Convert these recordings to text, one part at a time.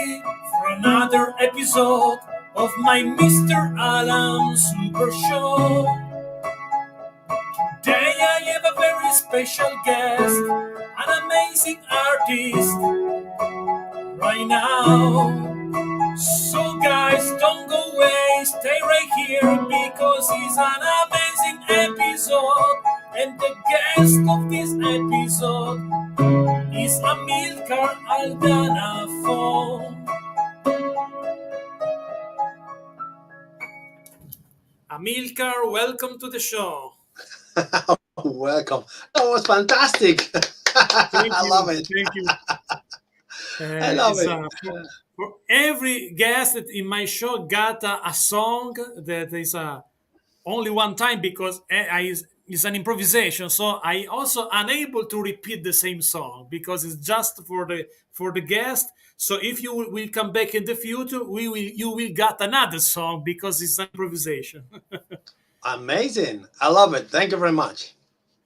everybody, for another episode of my Mr. Allen Super Show. Today I have a very special guest, an amazing artist, right now. So guys, don't go away, stay right here because it's an amazing episode. And the guest of this episode is Amilcar Aldan Fong. Amilcar, welcome to the show. Welcome. That was fantastic. Thank I love you. it. Thank you. I love It's it. for every guest in my show got a song that is only one time because it's an improvisation. So I also unable to repeat the same song because it's just for the guest. So if you will come back in the future, you will get another song because it's an improvisation. Amazing. I love it. Thank you very much.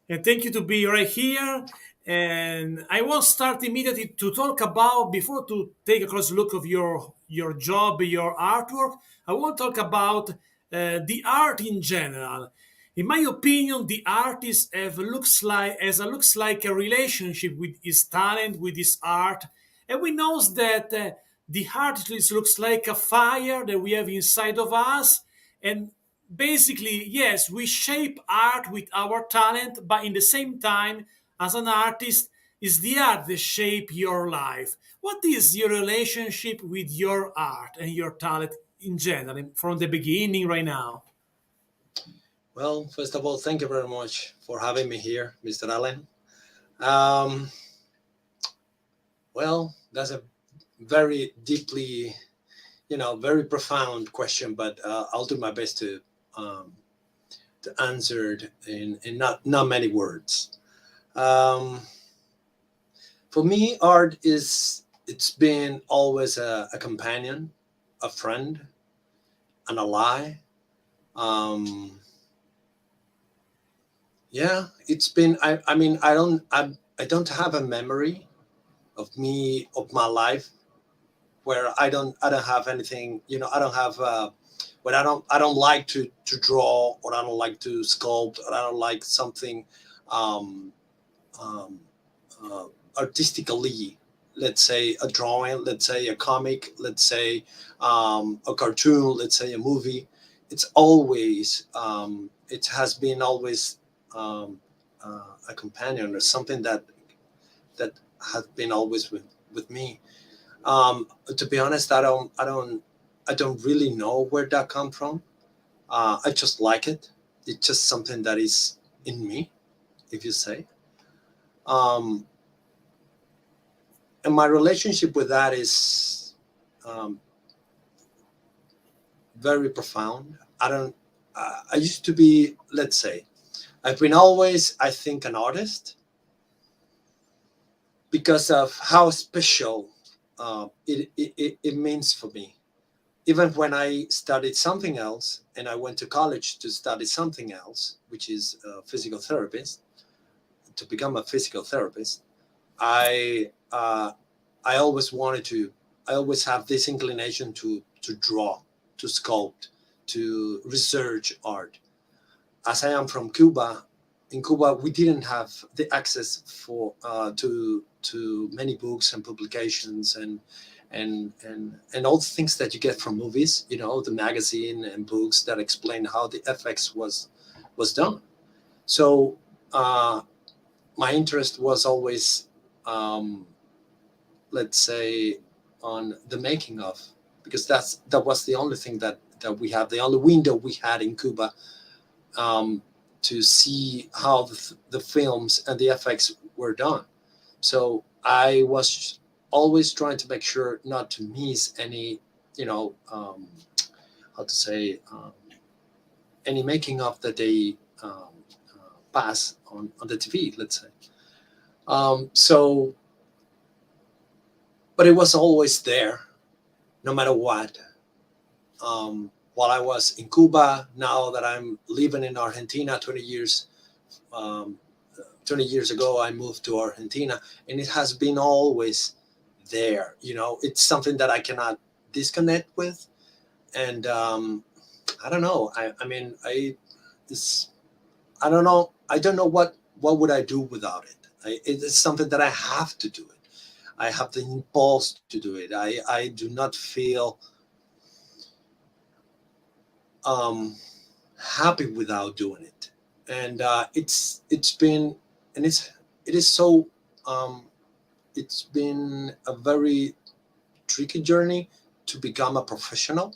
And thank you to be right here. And I will start immediately to talk about before to take a close look of your job, your artwork. I want to talk about the art in general. In my opinion, the artist looks like a relationship with his talent, with his art, and we know that the artist looks like a fire that we have inside of us, and basically, yes, we shape art with our talent, but in the same time, as an artist, is the art that shape your life. What is your relationship with your art and your talent in general, from the beginning right now? Well, first of all, thank you very much for having me here, Mr. Allen. Um, well, that's a very deeply, very profound question, but I'll do my best um, to answer it in not many words. Um, for me, art it's been always a companion, a friend, an ally. Um, yeah, it's been. I mean, I don't have a memory of my life where I don't have anything. I don't have. When I don't like to draw, or I don't like to sculpt, or I don't like something um, um, uh, artistically, let's say a drawing, let's say a comic, let's say a cartoon, let's say a movie. It has been always um, a companion, or something that has been always with me. To be honest, I don't really know where that come from. I just like it. It's just something that is in me, if you say. Um, and my relationship with that is um, very profound. I don't. I used to be, let's say, I've been always, I think, an artist because of how special it means for me. Even when I studied something else, and I went to college to study something else, which is a physical therapist, to become a physical therapist, I uh, I always wanted to. I always have this inclination to draw, to sculpt, to research art. As I am from Cuba, in Cuba we didn't have the access to many books and publications and all the things that you get from movies. The magazine and books that explain how the FX was done. So my interest was always, um, let's say, on the making of, because that was the only thing that we had, the only window we had in Cuba, um, to see how the films and the effects were done. So I was always trying to make sure not to miss any, how to say, any making of that they pass on the TV, let's say. So, but it was always there, no matter what. While I was in Cuba, now that I'm living in Argentina, um, 20 years ago, I moved to Argentina, and it has been always there. It's something that I cannot disconnect with. And I don't know. I mean, it's, I don't know. I don't know what would I do without it. It's something that I have to do it. I have the impulse to do it. I do not feel um, happy without doing it. And it's been, and it is so it's been a very tricky journey to become a professional,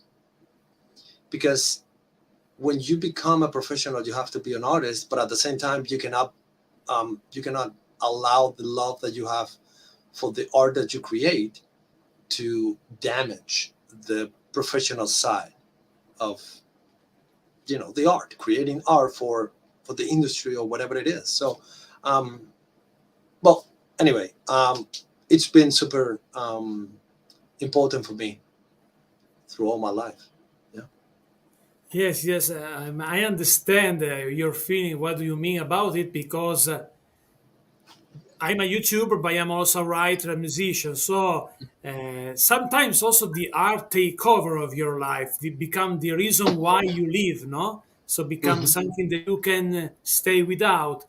because when you become a professional, you have to be an artist, but at the same time, you cannot allow the love that you have for the art that you create to damage the professional side of the art, creating art for the industry or whatever it is. So um, well, anyway, it's been super important for me through all my life. Yeah. Yes, yes, I understand your feeling. What do you mean about it? Because I'm a YouTuber, but I'm also a writer, a musician. So sometimes also the art take over of your life. It become the reason why you live, no? So become Hmm. something that you can stay without.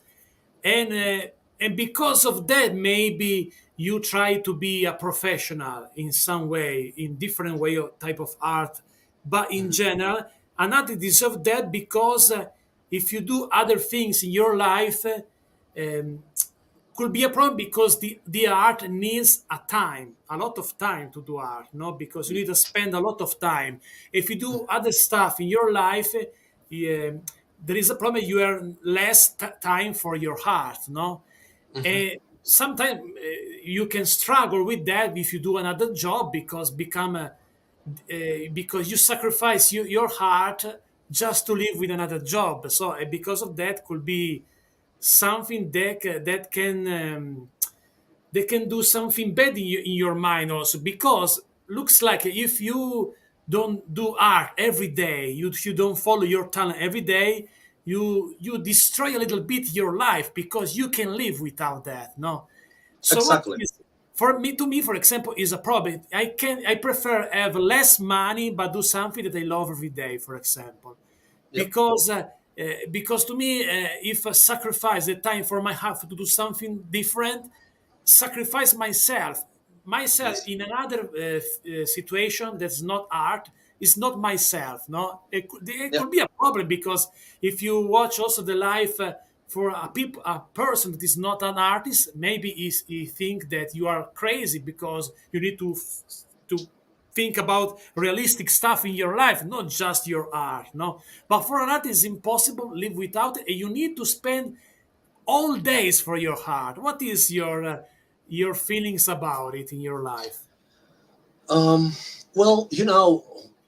And and because of that, maybe you try to be a professional in some way, in different way of type of art. But in Hmm. general, an artist deserve that because if you do other things in your life. Um, could be a problem because the art needs a lot of time to do art, no? Because you need to spend a lot of time. If you do other stuff in your life, there is a problem. You have less time for your art, no? Hmm. And sometimes you can struggle with that if you do another job because you sacrifice your heart just to live with another job. So because of that, could be something that can do something bad in your mind also, because looks like if you don't do art every day, you don't follow your talent every day, you destroy a little bit your life because you can live without that, no? So what Exactly. is for me, to me, for example, is a problem. I prefer have less money but do something that I love every day, for example, Yep. because to me, if I sacrifice the time for my heart to do something different, sacrifice myself Yes. in another situation that's not art is not myself, no? It Yep. could be a problem because if you watch also the life for a person that is not an artist, maybe he think that you are crazy because you need to think about realistic stuff in your life, not just your art, no? But for an artist it's impossible to live without it, and you need to spend all days for your heart. What is your feelings about it in your life? Um, well,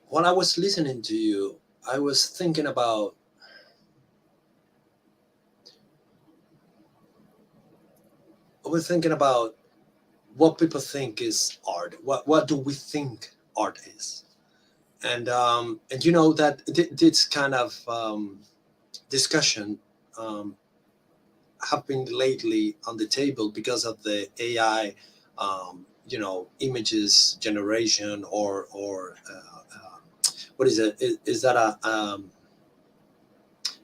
while I was listening to you, I was thinking about I was thinking about what people think is art. What do we think art is? And that this kind of discussion um, have been lately on the table because of the AI, images generation, or what is it? Is that an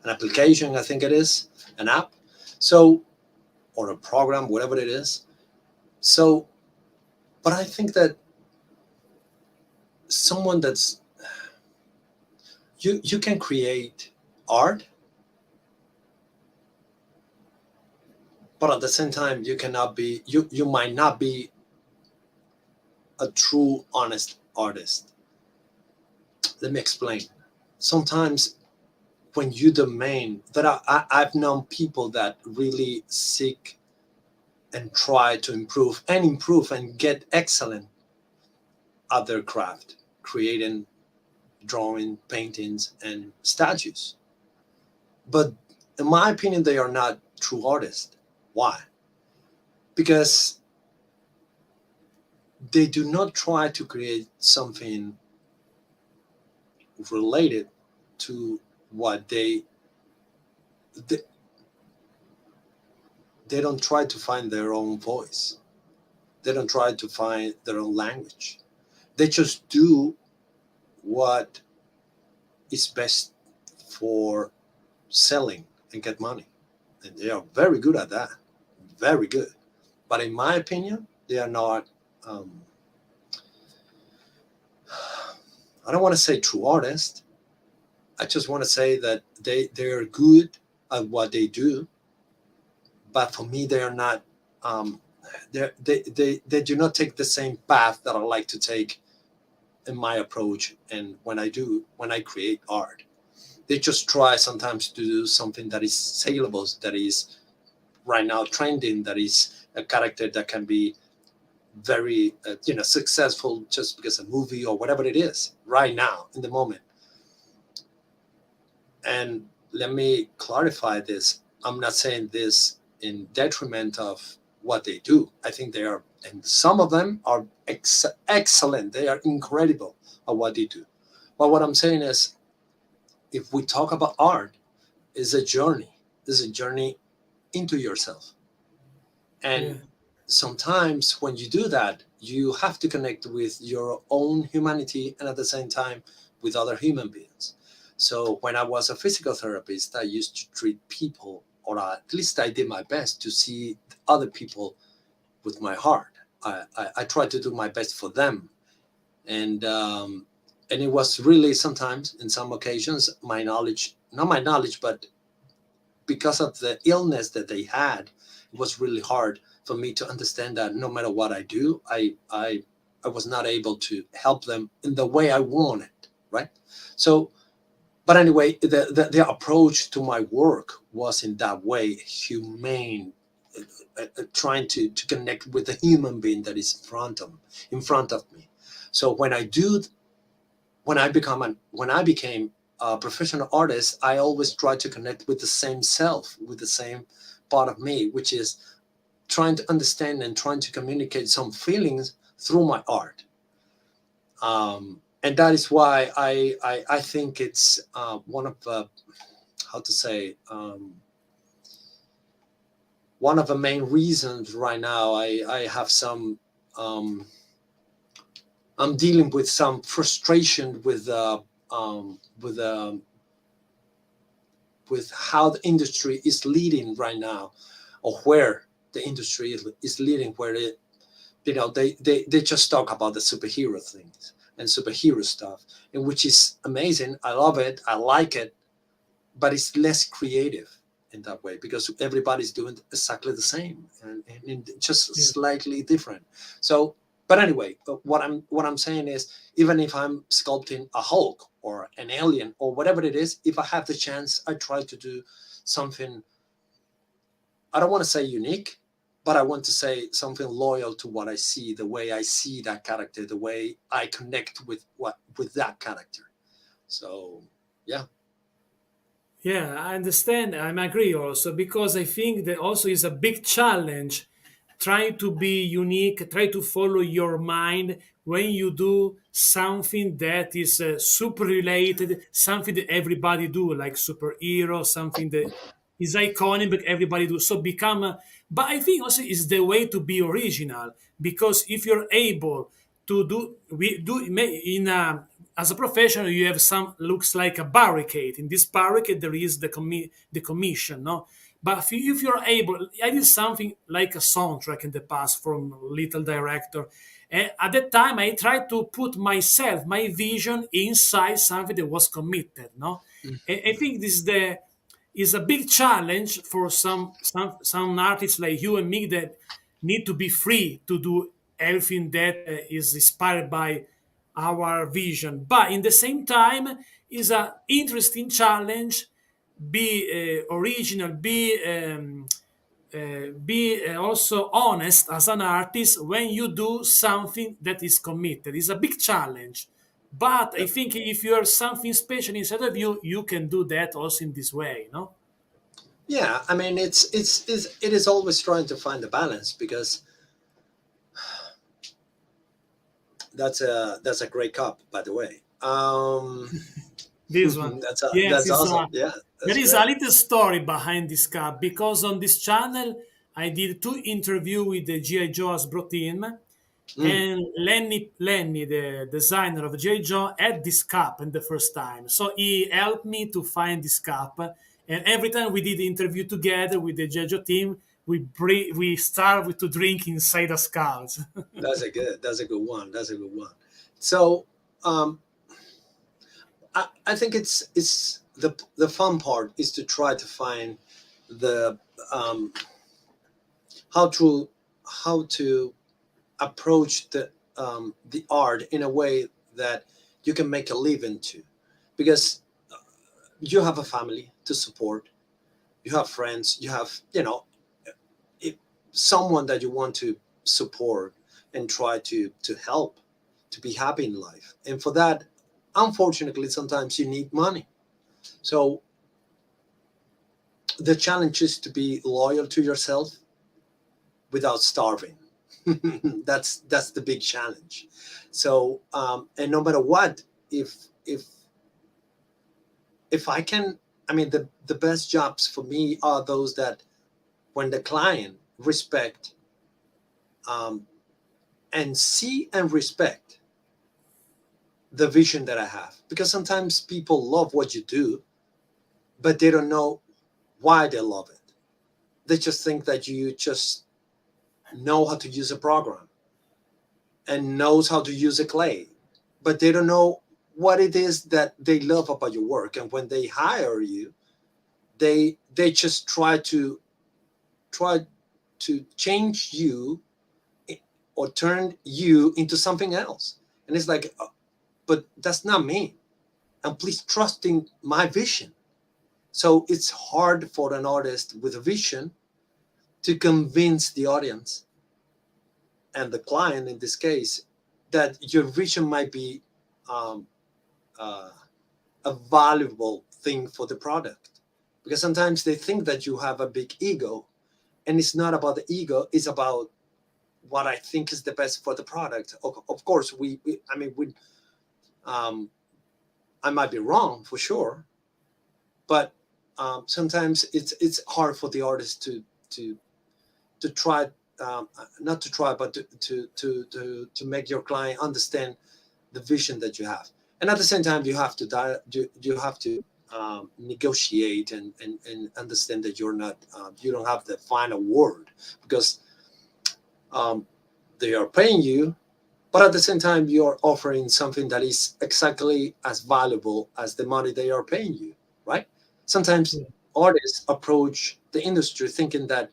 application? I think it is an app. So, or a program, whatever it is. So, but I think that someone that's you can create art, but at the same time you might not be a true honest artist. Let me explain. Sometimes when you domain that I've known people that really seek and try to improve and get excellent at their craft, creating drawing paintings and statues, but in my opinion they are not true artists. Why? Because they do not try to create something related to what they don't try to find their own voice. They don't try to find their own language. They just do what is best for selling and get money. And they are very good at that. Very good. But in my opinion, they are not, um, I don't want to say true artists. I just want to say that they are good at what they do. But for me, they are not, um, they do not take the same path that I like to take in my approach. And when I create art, they just try sometimes to do something that is saleable, that is right now trending, that is a character that can be very successful just because a movie or whatever it is right now in the moment. And let me clarify this. I'm not saying this in detriment of what they do. I think they are, and some of them are excellent. They are incredible at what they do. But what I'm saying is, if we talk about art, is a journey. Is a journey into yourself. Yeah. And sometimes when you do that, you have to connect with your own humanity and at the same time with other human beings. So when I was a physical therapist, I used to treat people, or at least I did my best to see other people with my heart. I tried to do my best for them. And it was really sometimes, in some occasions, my knowledge, not my knowledge, but because of the illness that they had, it was really hard for me to understand that no matter what I do, I was not able to help them in the way I wanted, right? So, but anyway, the approach to my work was in that way, humane, trying to connect with the human being that is in front of me. So when I became a professional artist, I always try to connect with the same self, with the same part of me, which is trying to understand and trying to communicate some feelings through my art. And that is why I think it's one of the, how to say, one of the main reasons right now I have some, I'm dealing with some frustration with with how the industry is leading right now, or where the industry is leading, where they just talk about the superhero things and superhero stuff, and which is amazing. I love it, I like it, but it's less creative in that way because everybody's doing exactly the same, and just Yeah. slightly different. So, but anyway, what I'm saying is, even if I'm sculpting a Hulk or an alien or whatever it is, if I have the chance, I try to do something. I don't want to say unique, but I want to say something loyal to what I see, the way I see that character, the way I connect with that character. So, yeah. Yeah, I understand. I agree also because I think that also is a big challenge trying to be unique, try to follow your mind when you do something that is super related, something that everybody do, like superhero, something that is iconic, but everybody do. So become, but I think also is the way to be original because if you're able to do we do in a as a professional you have some looks like a barricade. In this barricade there is the commission, no? But if you're able, I did something like a soundtrack in the past from little director, and at that time I tried to put myself, my vision inside something that was committed, no? I think this is a big challenge for some artists like you and me that need to be free to do everything that is inspired by our vision. But in the same time, is a interesting challenge. Be original. Be also honest as an artist when you do something that is committed. It's a big challenge. But I think if you have something special inside of you, you can do that also in this way, no? Yeah, I mean, it is always trying to find the balance, because that's a great cup, by the way. This one. Yes, that's it's awesome. Yeah, there that's is a great. little story behind this cup because on this channel I did two interviews with the G.I. Joe's bro team, Mm, and Lenny, the designer of G.I. Joe, had this cup in the first time. So he helped me to find this cup. And every time we did the interview together with the G.I. Joe team, we started to drink inside the skulls. that's a good one. That's a good one. So um, I think it's the fun part is to try to find the um, how to how to approach the art in a way that you can make a living to, because you have a family to support, you have friends, you have, if someone that you want to support and try to help to be happy in life. And for that, unfortunately, sometimes you need money. So the challenge is to be loyal to yourself without starving. That's the big challenge. So and no matter what, if if if I can, I mean, the best jobs for me are those that when the client respect um, and see and respect the vision that I have. Because sometimes people love what you do, but they don't know why they love it. They just think that you just know how to use a program and knows how to use a clay, but they don't know what it is that they love about your work. And when they hire you, they just try to change you or turn you into something else. And it's like, but that's not me. And please trust in my vision. So it's hard for an artist with a vision to convince the audience and the client in this case that your vision might be um, uh, a valuable thing for the product, because sometimes they think that you have a big ego, and it's not about the ego, it's about what I think is the best for the product. Of course I mean um, I might be wrong for sure, but sometimes it's hard for the artist to to try, not to try, but to make your client understand the vision that you have. And at the same time, you have to you have to negotiate and understand that you're not you don't have the final word, because um, they are paying you, but at the same time you're offering something that is exactly as valuable as the money they are paying you, right? Sometimes artists approach the industry thinking that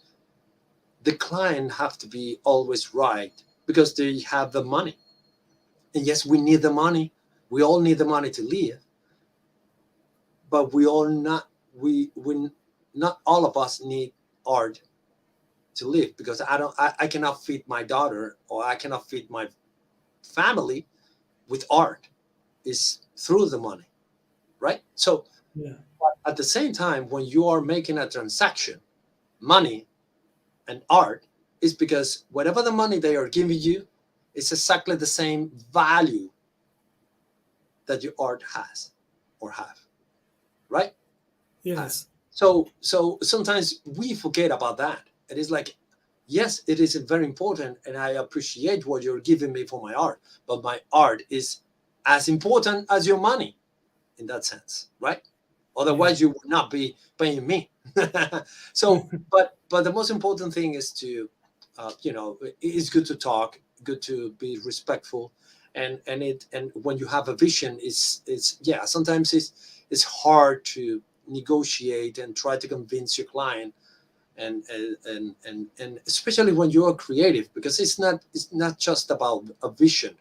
the client have to be always right because they have the money. And yes, we need the money. We all need the money to live, but we not all of us need art to live, because I cannot feed my daughter, or I cannot feed my family with art. Is through the money, right? So Yeah. at the same time, when you are making a transaction, money and art is because whatever the money they are giving you is exactly the same value that your art has or have, right? Has. Yes. So sometimes we forget about that. It is like, yes, it is very important, and I appreciate what you're giving me for my art, but my art is as important as your money in that sense, right? Yeah. Otherwise, you would not be paying me. So, but the most important thing is to, it's good to talk, good to be respectful, and when you have a vision, it's yeah. Sometimes it's hard to negotiate and try to convince your client, and especially when you are creative, because it's not just about a vision.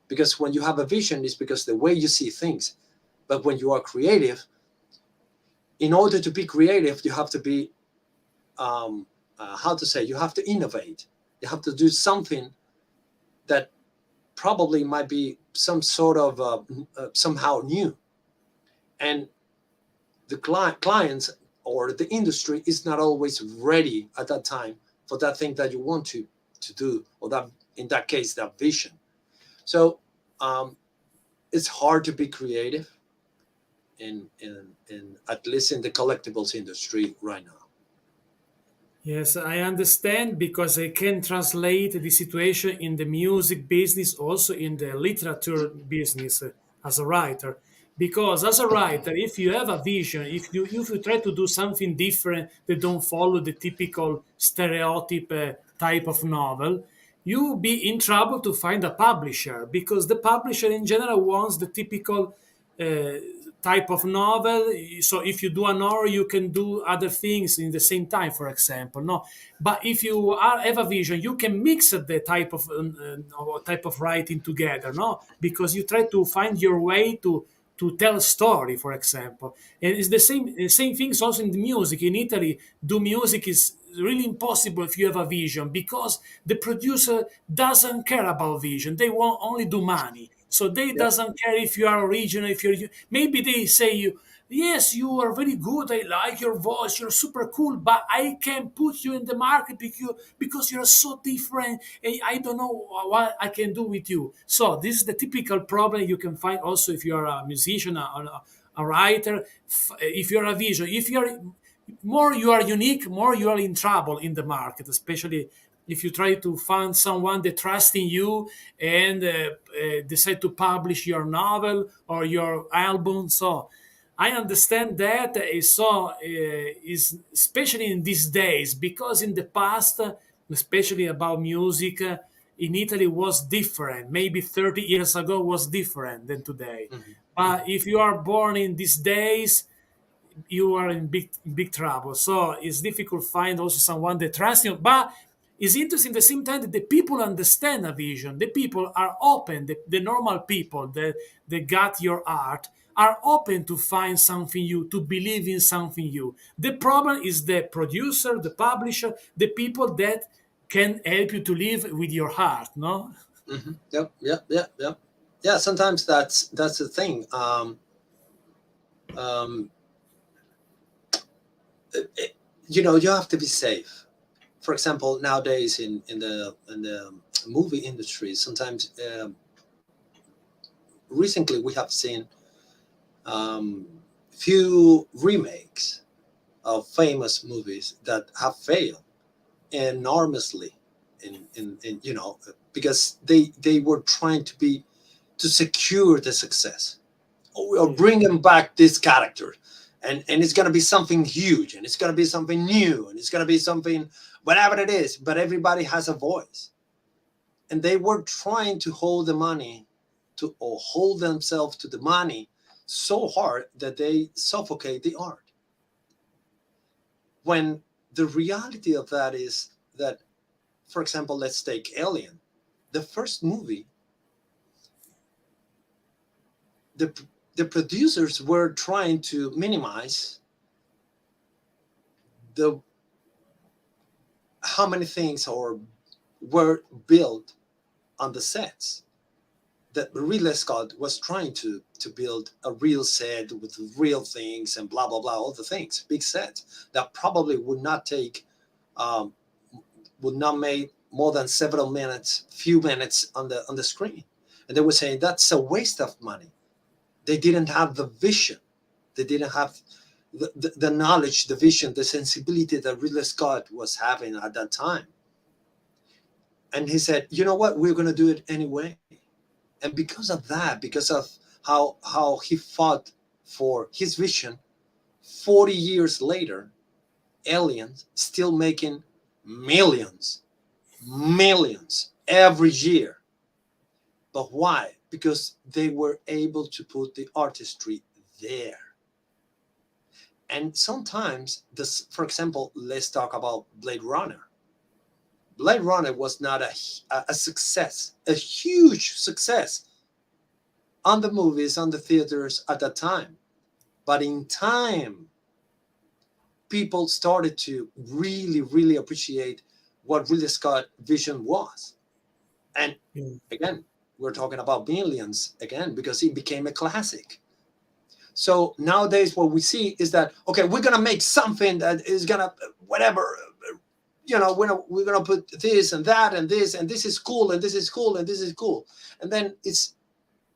Because when you have a vision, it's because the way you see things. But when you are creative, in order to be creative, you have to be how to say, you have to innovate. You have to do something that probably might be some sort of somehow new, and the clients or the industry is not always ready at that time for that thing that you want to do, or that, in that case, that vision. So um, it's hard to be creative in at least in the collectibles industry right now. Yes, I understand because I can translate the situation in the music business, also in the literature business as a writer. Because as a writer, if you have a vision, if you try to do something different that don't follow the typical stereotype type of novel, you be in trouble to find a publisher because the publisher in general wants the typical uh, type of novel. So if you do an horror, you can do other things in the same time, for example. No, but if you have a vision, you can mix the type of writing together. No, because you try to find your way to tell a story, for example. And it's the same things also in the music. In Italy, do music is really impossible if you have a vision because the producer doesn't care about vision. They want only do money. So they Yep. doesn't care if you are original, if you're maybe they say you, yes, you are very good. I like your voice. You're super cool, but I can put you in the market because you're so different. And I don't know what I can do with you. So this is the typical problem you can find also if you are a musician, a writer. If you're a vision, if you're more you are unique, more you are in trouble in the market, especially if you try to find someone that trusts in you and decide to publish your novel or your album. So I understand that. Is especially in these days because in the past, especially about music, in Italy was different. Maybe 30 years ago was different than today. Mhm. But Mhm. if you are born in these days, you are in big trouble. So it's difficult to find also someone that trusts you. But it's interesting at the same time that the people understand a vision. The people are open. The normal people that got your art are open to find something you, to believe in something you. The problem is the producer, the publisher, the people that can help you to live with your heart. No. Mhm. Yep. Yep. Yep. Yep. Yeah. Sometimes that's the thing. Um, you have to be safe. For example, nowadays in the movie industry, sometimes recently we have seen um, few remakes of famous movies that have failed enormously in because they were trying to secure the success, or Yeah. bring them back this character, and it's going to be something huge, and it's going to be something new, and it's going to be something whatever it is, but everybody has a voice, and they were trying to hold the money to or hold themselves to the money so hard that they suffocate the art, when the reality of that is that, for example, let's take Alien. The first movie, the the producers were trying to minimize the how many things were built on the sets. That Ridley Scott was trying to build a real set with real things and blah blah blah, all the things, big sets that probably um, would not make more than several minutes, few minutes on the screen, and they were saying that's a waste of money. They didn't have the vision. They didn't have the knowledge, the vision, the sensibility that Ridley Scott was having at that time. And he said, you know what, we're going to do it anyway. And because of that, because of how he fought for his vision, 40 years later, Aliens still making millions, millions every year. But why? Because they were able to put the artistry there. And sometimes this, for example, let's talk about Blade Runner. Blade Runner was not a success, a huge success on the movies, on the theaters at that time. But in time, people started to really, really appreciate what Ridley Scott vision was. And Yeah. again, we're talking about millions again because it became a classic. So nowadays, what we see is that, okay, we're gonna make something that is gonna whatever, we're gonna put this and that and this, and this is cool, and this is cool, and this is cool, and then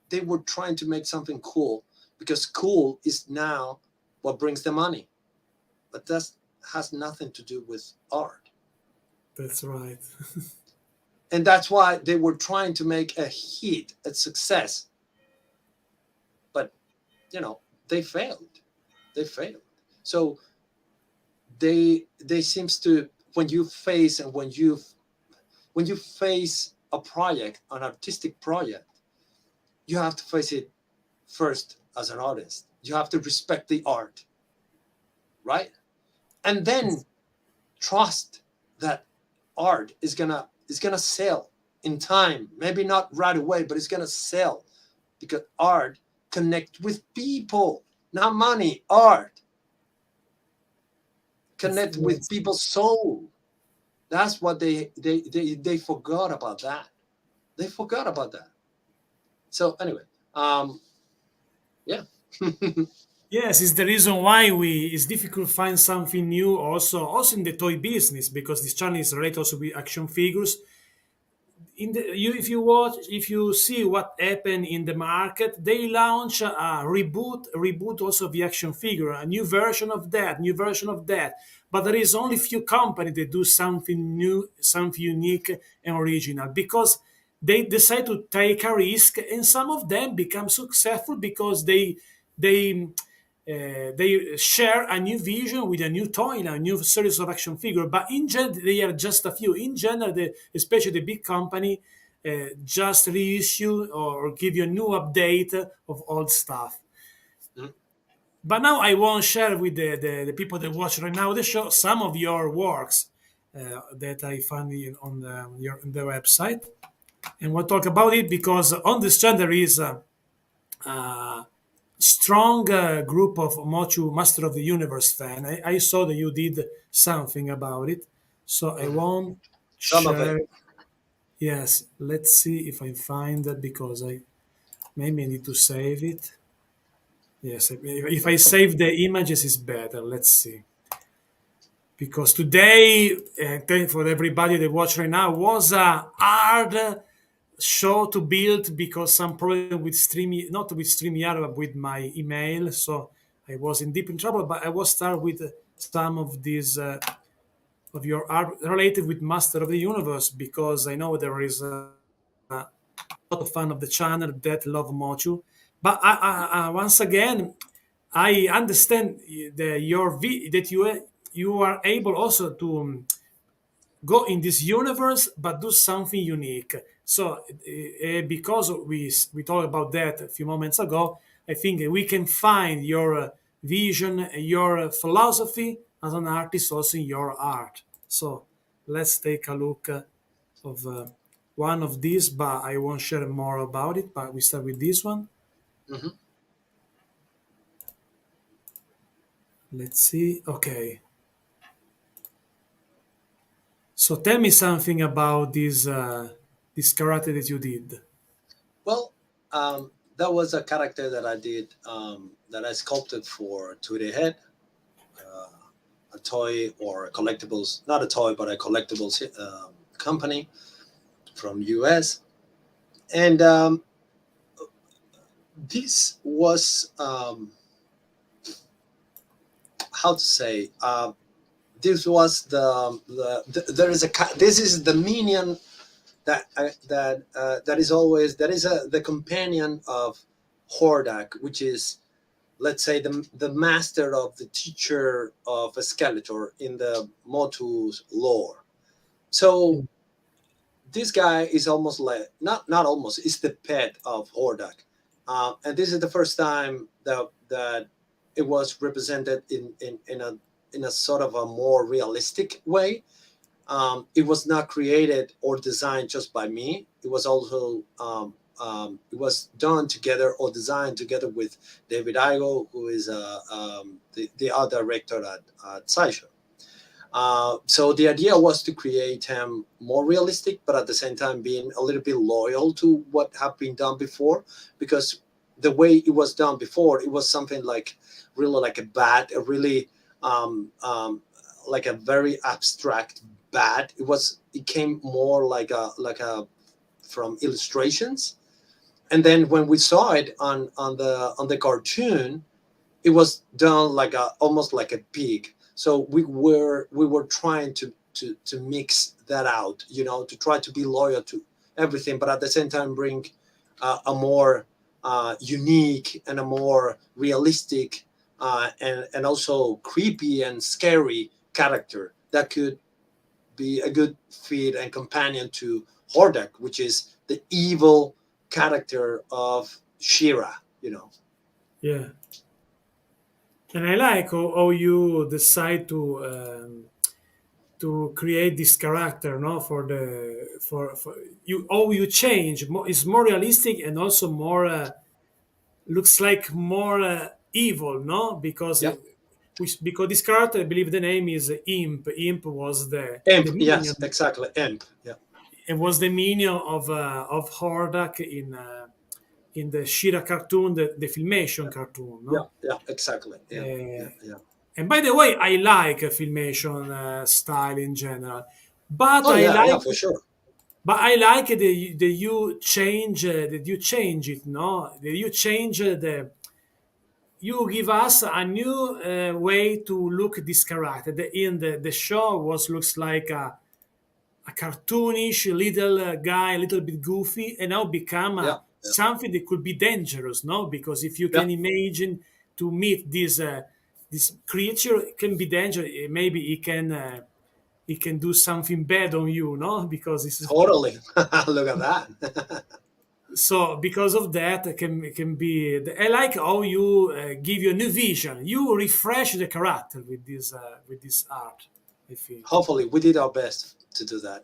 they were trying to make something cool because cool is now what brings the money, but that's has nothing to do with art. That's right. And that's why they were trying to make a hit, a success. But, you know, they failed. They failed. So they seems to, when you face and when you face a project, an artistic project, you have to face it first as an artist. You have to respect the art, right? And then trust that art is gonna sell in time. Maybe not right away, but it's gonna sell because art connect with people, not money. Art connect with people's soul. That's what they forgot about that. They forgot about that. So anyway, yeah. Yes, it's the reason why it's difficult to find something new also in the toy business, because this channel is related also with action figures. If you see what happened in the market, they launch a reboot also of the action figure, a new version of that, new version of that. But there is only few companies that do something new, something unique and original, because they decide to take a risk, and some of them become successful because they they share a new vision with a new toy and a new series of action figure. But in general, they are just a few. In general, especially the big company, just reissue or give you a new update of old stuff. Mm. But now I want to share with the people that watch right now the show some of your works that I found on the website, and we'll talk about it because on this channel there is a strong group of Mochu Master of the Universe fan. I saw that you did something about it, so I Mhm. won't Some of it. share. Yes, let's see if I find it because I maybe I need to save it. Yes, if I save the images, it's better. Let's see. Because today, for everybody that watch right now, was a hard show to build because some problem with Streamy, not with StreamYard, but with my email. So I was in deep in trouble. But I will start with some of these of your art related with Master of the Universe, because I know there is a lot of fan of the channel that love Mochu. But once again, I understand that you are able also to go in this universe but do something unique. So because we talked about that a few moments ago, I think we can find your vision, your philosophy as an artist also in your art. So let's take a look of one of these, but I won't share more about it, but we start with this one. Hmm. Let's see. Okay, so tell me something about this character that you did. Well, that was a character that I did, that I sculpted for Tweeterhead, uh, a toy or a collectibles, not a toy, but a collectibles company from US. And this was, how to say, this was there is this is the minion that is always, that is the companion of Hordak, which is, let's say, the master of the teacher of a Skeletor in the Motu's lore. So this guy is almost like, not almost, is the pet of Hordak, and this is the first time that it was represented in a sort of a more realistic way. It was not created or designed just by me. It was also it was done together or designed together with David Igo, who is the art director at Sideshow. So the idea was to create him more realistic, but at the same time being a little bit loyal to what had been done before, because the way it was done before, it was something like really like a bat, a really like a very abstract bat. It came more like a from illustrations, and then when we saw it on the cartoon, it was done like a almost like a pig. So we were trying to mix that out, to try to be loyal to everything, but at the same time bring a more unique and a more realistic and also creepy and scary character that could be a good fit and companion to Hordak, which is the evil character of Shira. Yeah. And I like how you decide to create this character, no, for you. How you change it's more realistic and also more looks like more evil, no, because Yeah. because this character, I believe the name is Imp. Imp was the Imp. Yes, minion. exactly. Imp. Yeah. It was the minion of Hordak in the Shira cartoon, the Filmation cartoon, Yeah. no. Yeah. Exactly. Yeah. Yeah. Uh, Yeah. and by the way, I like a Filmation style in general, but Oh I yeah. Yeah. like For sure. that you change it, no? That you change the you give us a new way to look at this character. The show was looks like a cartoonish little guy, a little bit goofy, and now become Yeah. Yeah. something that could be dangerous, no? Because if you Yeah. can imagine to meet this creature, it can be dangerous. Maybe he can do something bad on you, no? Because it's Totally. Look at that. so because of that it can be. I like how you give you a new vision. You refresh the character with this art, I think. Hopefully, we did our best to do that.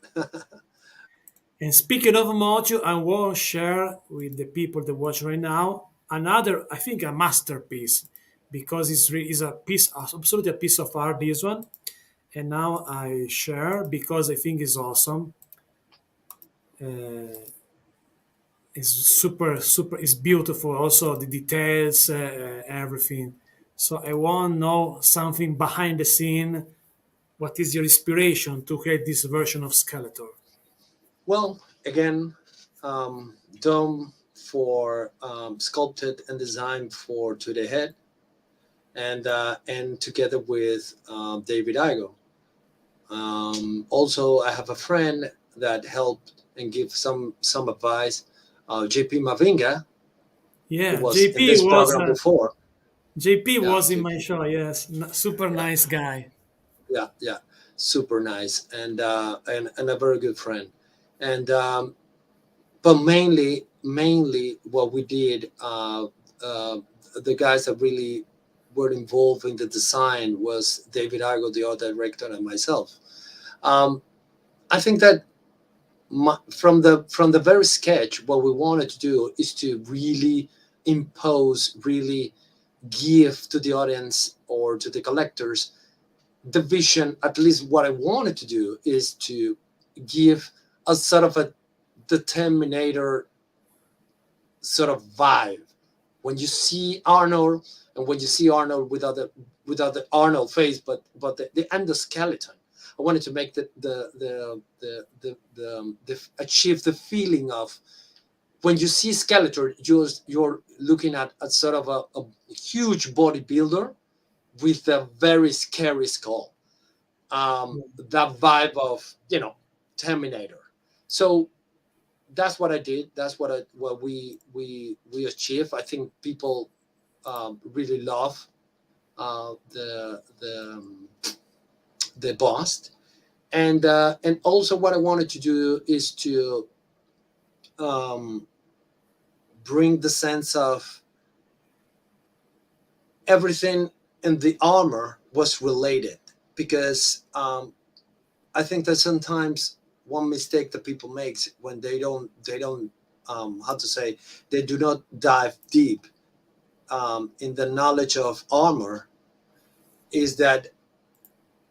And speaking of Mojo, I will share with the people that watch right now another, I think, a masterpiece because is a piece, absolutely a piece of art. This one, and now I share because I think it's awesome. Uh, it's super. It's beautiful. Also, the details, everything. So I want to know something behind the scene. What is your inspiration to create this version of Skeletor? Well, again, dome for sculpted and designed for Tweeterhead, and together with David Igo. Also, I have a friend that helped and give some advice, JP Mavinga, who Yeah, was in this program before. JP Yeah, was in my JP. show. Yes, super Yeah, nice guy. yeah, yeah, super nice, and a very good friend. And but mainly what we did, the guys that really were involved in the design was David Igo, the art director, and myself. um, I think that from the very sketch, what we wanted to do is to really impose, really give to the audience or to the collectors the vision. At least what I wanted to do is to give a sort of a the Terminator sort of vibe when you see Arnold, and when you see Arnold without the Arnold face, but the endoskeleton. I wanted to make the achieve the feeling of when you see Skeletor, you're looking at sort of a huge bodybuilder with a very scary skull. That vibe of Terminator. So that's what I did. That's what we achieved. I think people really love the bust, and also what I wanted to do is to um, bring the sense of everything in the armor was related, because I think that sometimes one mistake that people makes when they don't how to say, they do not dive deep in the knowledge of armor, is that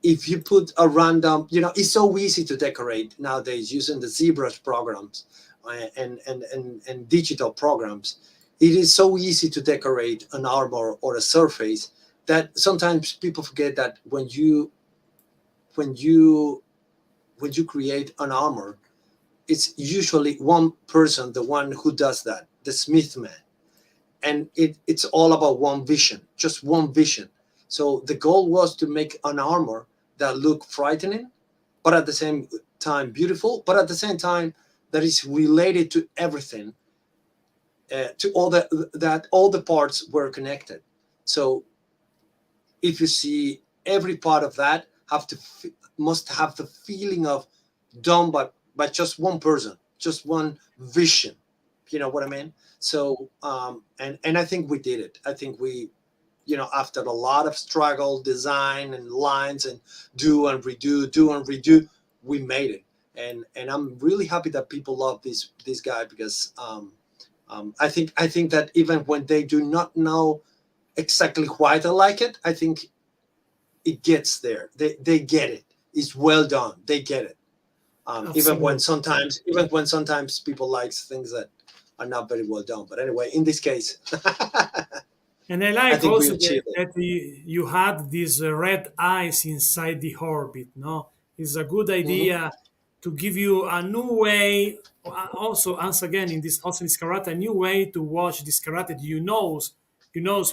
if you put a random, it's so easy to decorate nowadays using the ZBrush programs and digital programs. It is so easy to decorate an armor or a surface that sometimes people forget that when you create an armor, it's usually one person, the one who does that, the Smith man, and it's all about one vision, just one vision. So the goal was to make an armor that looked frightening, but at the same time beautiful, but at the same time that is related to everything, to all that all the parts were connected. So if you see every part of that must have the feeling of done by just one person, just one vision. You know what I mean? So and I think we did it. I think we, after a lot of struggle, design and lines and do and redo, we made it. And I'm really happy that people love this guy, because I think that even when they do not know exactly why they like it, I think it gets there. They get it. It's well done. They get it. Absolutely. Even when sometimes people like things that are not very well done. But anyway, in this case, And I I like think we also achieved it. that you had these red eyes inside the orbit. No, it's a good Hmm. idea to give you a new way. Also, once again, in this karate, a new way to watch this karate. You knows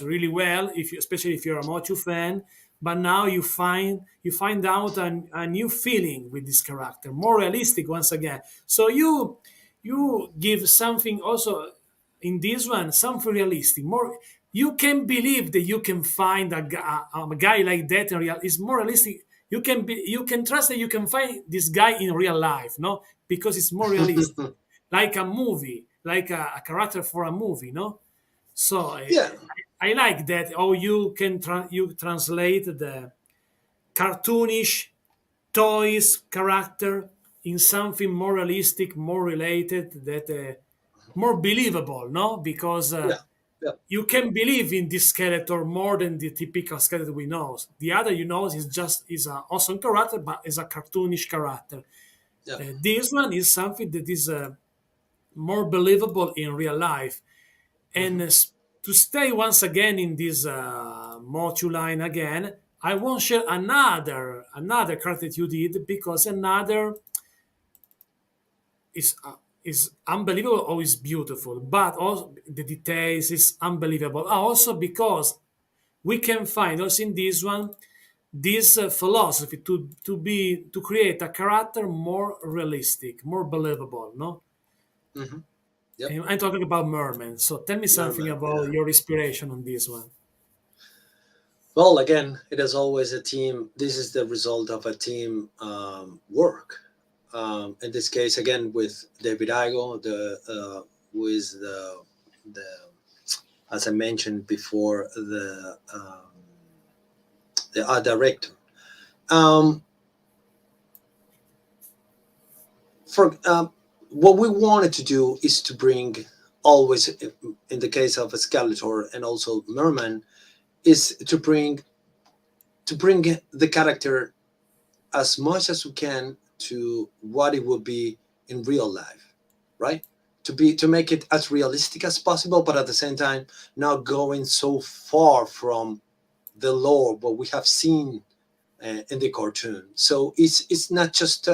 really well, if you, especially if you're a Motu fan. But now you find out a new feeling with this character, more realistic once again. So you give something also in this one, something realistic, more. You can believe that you can find a guy like that in real. It's more realistic. You can trust that you can find this guy in real life, no, because it's more realistic, like a movie, like a character for a movie, no. So Yeah. I like that. How you translate the cartoonish toys character in something more realistic, more related, that more believable, no? Because Yeah. Yeah. you can believe in this Skeletor more than the typical Skeletor we know. The other, is an awesome character, but is a cartoonish character. Yeah. This one is something that is more believable in real life. And Hmm. to stay once again in this Motu line again, I won't share another character that you did, because another is unbelievable or is beautiful, but also the details is unbelievable. Also because we can find also in this one this philosophy to create a character more realistic, more believable. No, Hmm. Yep. and I'm talking about Merman. So tell me something Merman. about Yeah. your inspiration on this one. Well, again, it is always a team. This is the result of a team work. In this case, again, with David Igo, who is the as I mentioned before, the art director. Um, for What we wanted to do is to bring, always in the case of a Skeletor and also Merman, is to bring the character as much as we can to what it would be in real life, right? To make it as realistic as possible, but at the same time not going so far from the lore what we have seen in the cartoon. So it's not just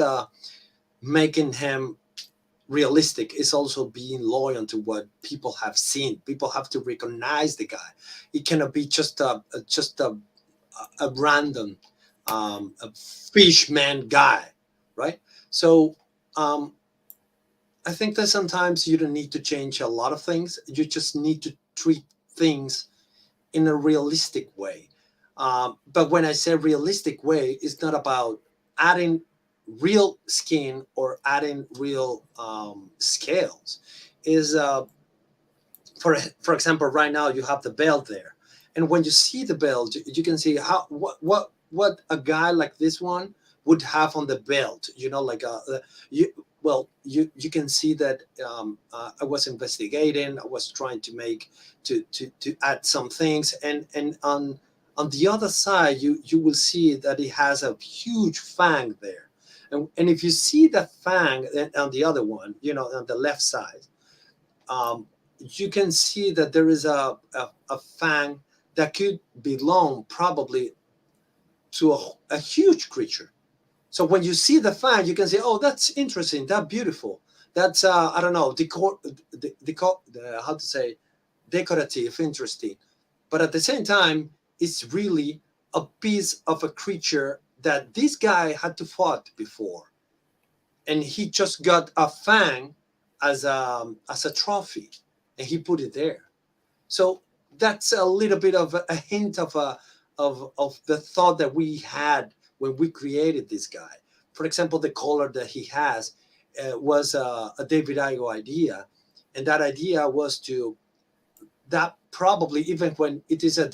making him realistic, it's also being loyal to what people have seen. People have to recognize the guy. It cannot be just a random a fish man guy, right? So um, I think that sometimes you don't need to change a lot of things. You just need to treat things in a realistic way. But when I say realistic way, it's not about adding real skin or adding real scales. Is For example, right now you have the belt there, and when you see the belt, you can see how what a guy like this one would have on the belt. You you can see that I was investigating. I was trying to make to add some things, and on the other side, you will see that it has a huge fang there, and if you see the fang on the other one, on the left side, um, you can see that there is a fang that could belong probably to a huge creature. So when you see the fang, you can say, "Oh, that's interesting. That's beautiful. That's I don't know, how to say, decorative, interesting." But at the same time, it's really a piece of a creature that this guy had to fought before, and he just got a fang as a trophy, and he put it there. So that's a little bit of a hint of of the thought that we had when we created this guy. For example, the color that he has was a David Igo idea, and that idea was to that probably even when it is a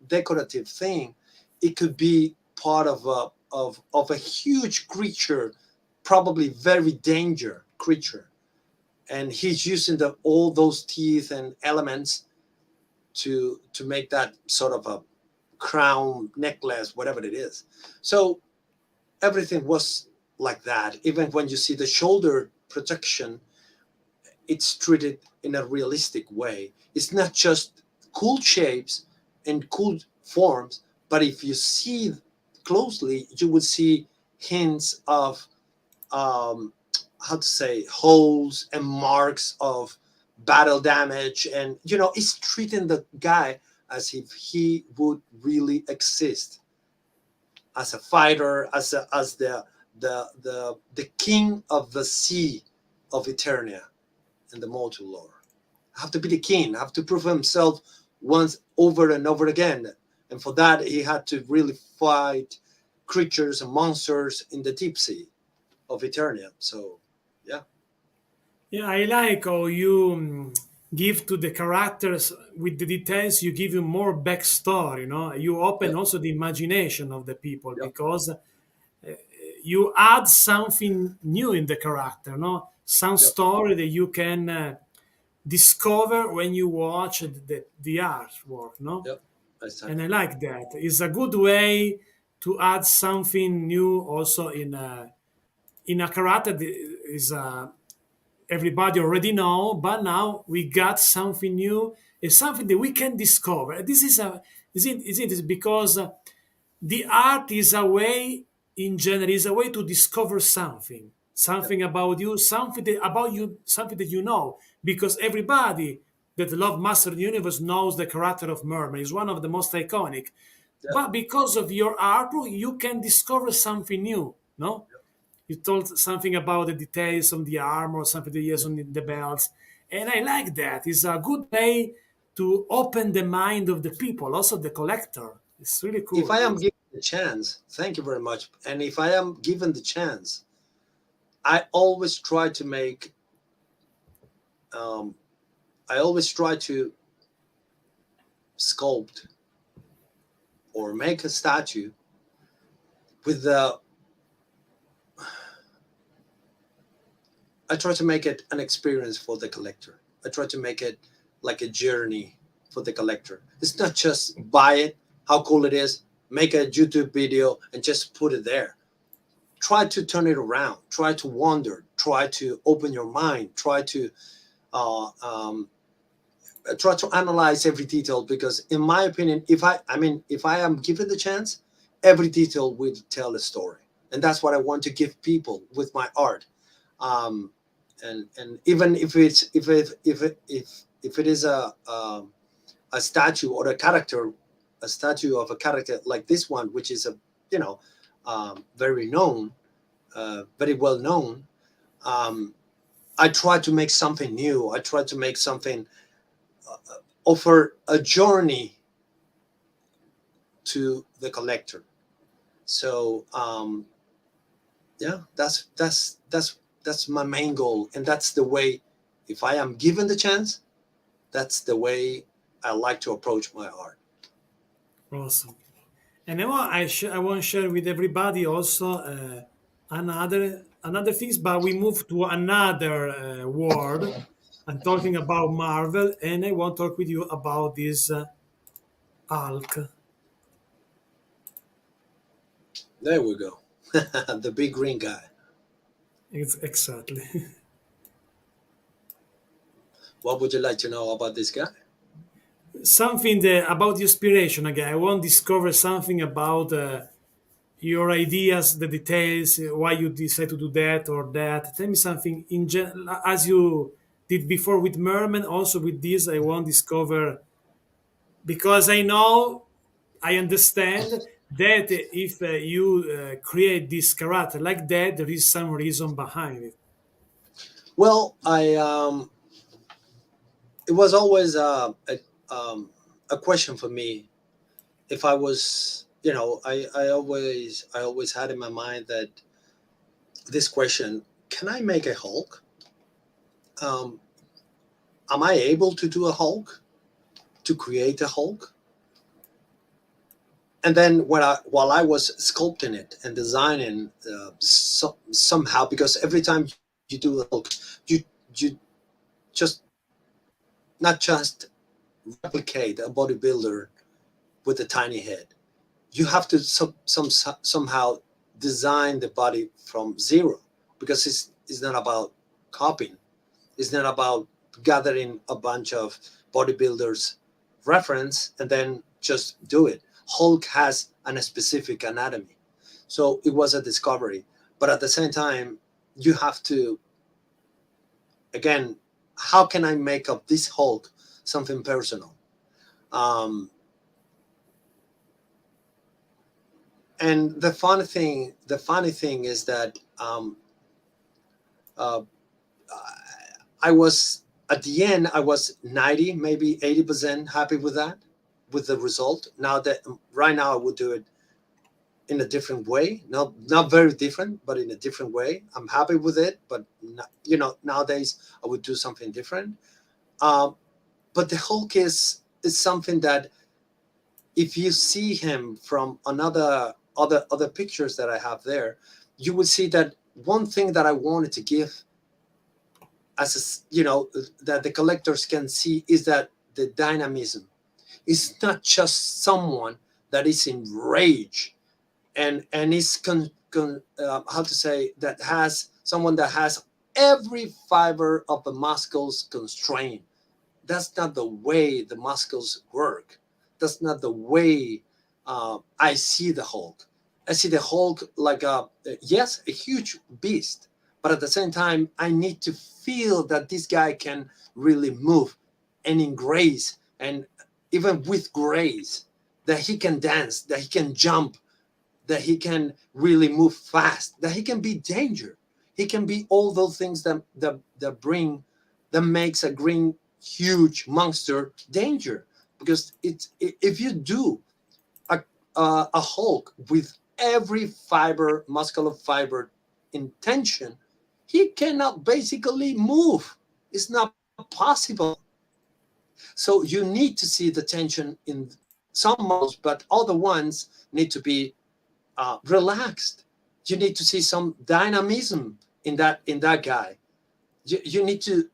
decorative thing, it could be part of a huge creature, probably very danger creature, and he's using all those teeth and elements to make that sort of a crown necklace, whatever it is. So everything was like that. Even when you see the shoulder protection, it's treated in a realistic way. It's not just cool shapes and cool forms, but if you see closely, you would see hints of how to say holes and marks of battle damage, and it's treating the guy as if he would really exist as a fighter, as the king of the sea of Eternia and the Mortal lore. Have to be the king, have to prove himself once over and over again, and for that he had to really fight creatures and monsters in the deep sea of Eternia. So yeah. Yeah, I like how you give to the characters with the details. You give you more backstory. You open Yep. also the imagination of the people Yep. because you add something new in the character. No, some Yep. story that you can discover when you watch the artwork. No, Yep. and I Exactly. like that. It's a good way to add something new also in a character that is everybody already know, but now we got something new. It's something that we can discover. This is a is it is because the art is a way in general is a way to discover Yep. something about you, something that you know, because everybody that love Master of the Universe knows the character of Merlin is one of the most iconic, Yep. but because of your artwork you can discover something new. No, you told something about the details on the armor, something that he has Yep. on the belts, and I like that. It's a good way to open the mind of the people, also the collector. It's really If cool. I am given the chance, thank you very much. And if I am given the chance, I always try to make, um, I always try to sculpt or make a statue with the, I try to make it an experience for the collector. I try to make it like a journey for the collector. It's not just buy it, how cool it is, make a YouTube video and just put it there. Try to turn it around, try to wander, try to open your mind, uh, um, try to analyze every detail, because in my opinion, if I am given the chance, every detail will tell a story, and that's what I want to give people with my art. um, and even if it's if it is a statue or a statue of a character like this one, which is a you know very known, very well known. um, I try to make something new. I try to make something, offer a journey to the collector. So yeah, that's my main goal, and that's the way. If I am given the chance, that's the way I like to approach my art. Awesome. And I I want to share with everybody also another things, but we move to another world. I'm talking about Marvel, and I want to talk with you about this Hulk. There we go. The big green guy. It's exactly. What would you like to know about this guy? Something that, about the inspiration again. I want to discover something about your ideas, the details, why you decide to do that or that. Tell me something as you did before with Merman. Also with this, I want to discover because I know, I understand that if you create this character like that, there is some reason behind it. Well, it was always a question for me. If I was, I always had in my mind that this question: Can I make a Hulk? Um, am I able to do a Hulk? To create a Hulk? And then while I was sculpting it and designing, somehow, because every time you do a Hulk, you just not just replicate a bodybuilder with a tiny head. You have to somehow design the body from zero, because it's not about copying. It's not about gathering a bunch of bodybuilders reference and then just do it. Hulk has a specific anatomy. So it was a discovery. But at the same time, you have to, again, how can I make of this Hulk something personal? Um, and the funny thing is that uh, I was at the end, I was 90, maybe 80% happy with that, with the result. Now that right now I would do it in a different way, not very different, but in a different way. I'm happy with it, but nowadays I would do something different. Um, but the Hulk is something that if you see him from other pictures that I have there, you will see that one thing that I wanted to give as that the collectors can see is that the dynamism is not just someone that is in rage and is how to say, that has someone that has every fiber of the muscles constrained. That's not the way the muscles work. That's not the way I see the Hulk. I see the Hulk like yes, a huge beast, but at the same time, I need to feel that this guy can really move and in grace, and even with grace, that he can dance, that he can jump, that he can really move fast, that he can be danger. He can be all those things that makes a green huge monster danger. Because if you do a, a Hulk with every fiber, muscular fiber in tension, he cannot basically move. It's not possible. So you need to see the tension in some muscles, but other ones need to be relaxed. You need to see some dynamism in that guy. You need to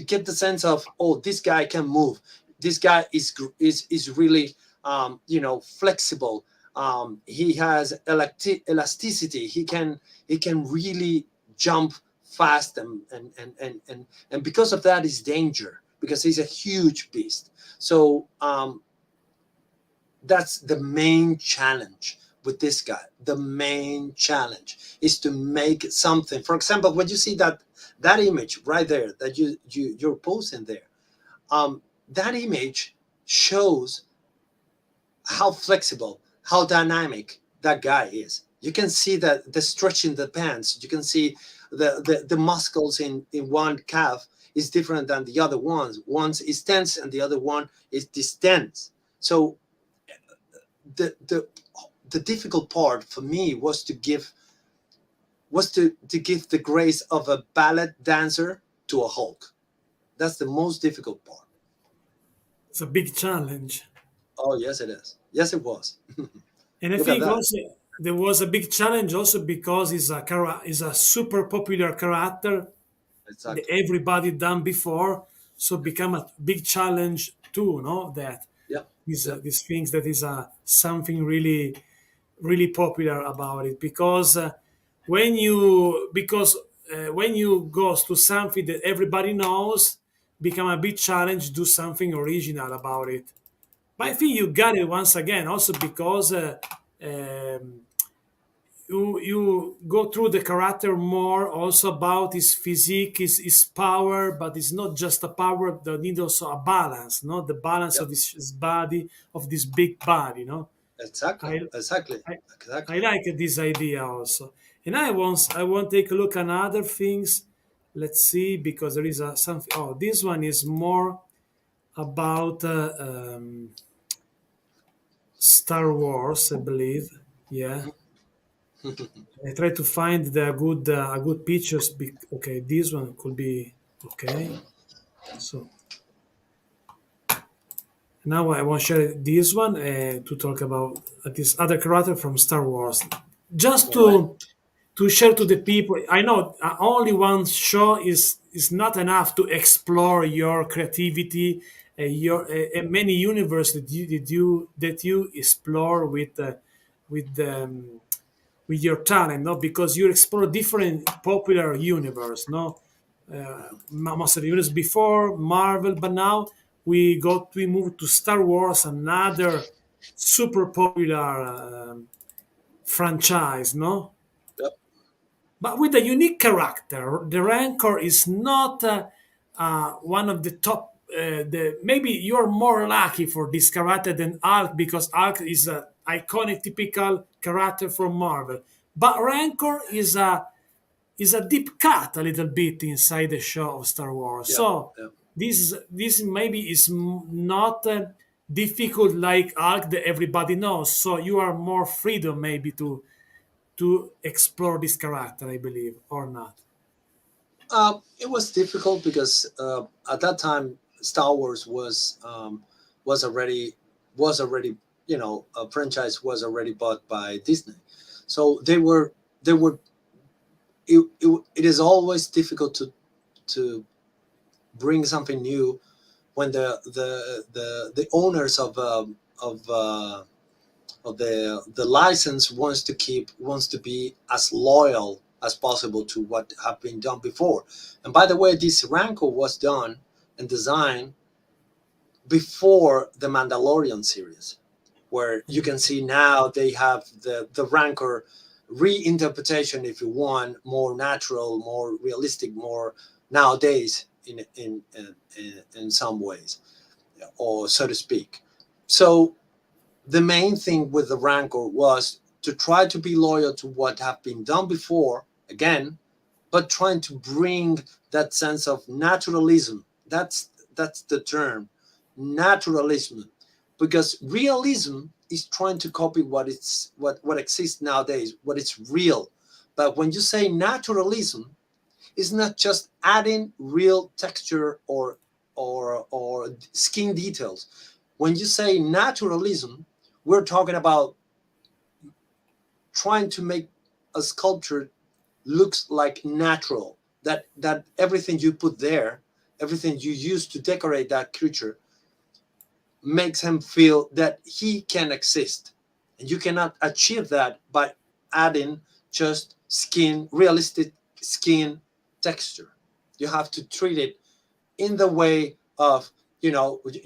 get the sense of, oh, this guy can move. This guy is really flexible. He has elasticity. He can really jump fast, and because of that is danger, because he's a huge beast. So that's the main challenge with this guy. The main challenge is to make something. For example, when you see that image right there that you're posting there, that image shows how flexible, how dynamic that guy is. You can see that the stretch in the pants. You can see the muscles in one calf is different than the other ones. One is tense and the other one is distense. So the the difficult part for me was to give the grace of a ballet dancer to a Hulk. That's the most difficult part. It's a big challenge. Oh yes, it is. Yes, it was. And I Look at think that. also there was a big challenge also because is a super popular character that Exactly. everybody done before, so become a big challenge too. No, that Yeah. Yeah. these things that is something really popular about it because when you go to something that everybody knows, become a big challenge. Do something original about it. But I Yeah. think you got it once again, also because um, you go through the character more, also about his physique, his power, but it's not just a power. There need also a balance, no, the balance Yeah. of his body, of this big body, no. Exactly, I, exactly, I I exactly. like this idea also. And I want to take a look at other things. Let's see, because there is a something. Oh, this one is more about Star Wars, I believe. Yeah, I try to find the good good pictures. Okay, this one could be okay. So now I want to share this one to talk about this other character from Star Wars, just All right. to share to the people. I know only one show is not enough to explore your creativity, your many universe that you explore with with your talent, no? Because you explore different popular universe, no? Most of the universe before Marvel, but now we moved to Star Wars, another super popular franchise, no? Yep. But with a unique character. The Rancor is not one of the top. The maybe you're more lucky for this character than Hulk because Hulk is an iconic, typical character from Marvel. But Rancor is a deep cut a little bit inside the show of Star Wars. Yep. So Yep. this maybe is not difficult like Hulk that everybody knows. So you are more freedom maybe to explore this character, I believe, or not. It was difficult because at that time Star Wars was already was already a franchise was already bought by Disney, so they were it is always difficult to bring something new when the owners of the license wants to be as loyal as possible to what have been done before. And by the way, this Rankle was done and designed before the Mandalorian series, where you can see now they have the Rancor reinterpretation, if you want, more natural, more realistic, more nowadays in some ways, or so to speak. So the main thing with the Rancor was to try to be loyal to what have been done before, again, but trying to bring that sense of naturalism. That's the term, naturalism, because realism is trying to copy what exists nowadays, what is real. But when you say naturalism, it's not just adding real texture or skin details. When you say naturalism, we're talking about trying to make a sculpture looks like natural, that everything you put there, everything you use to decorate that creature makes him feel that he can exist. And you cannot achieve that by adding just skin, realistic skin texture. You have to treat it in the way of, you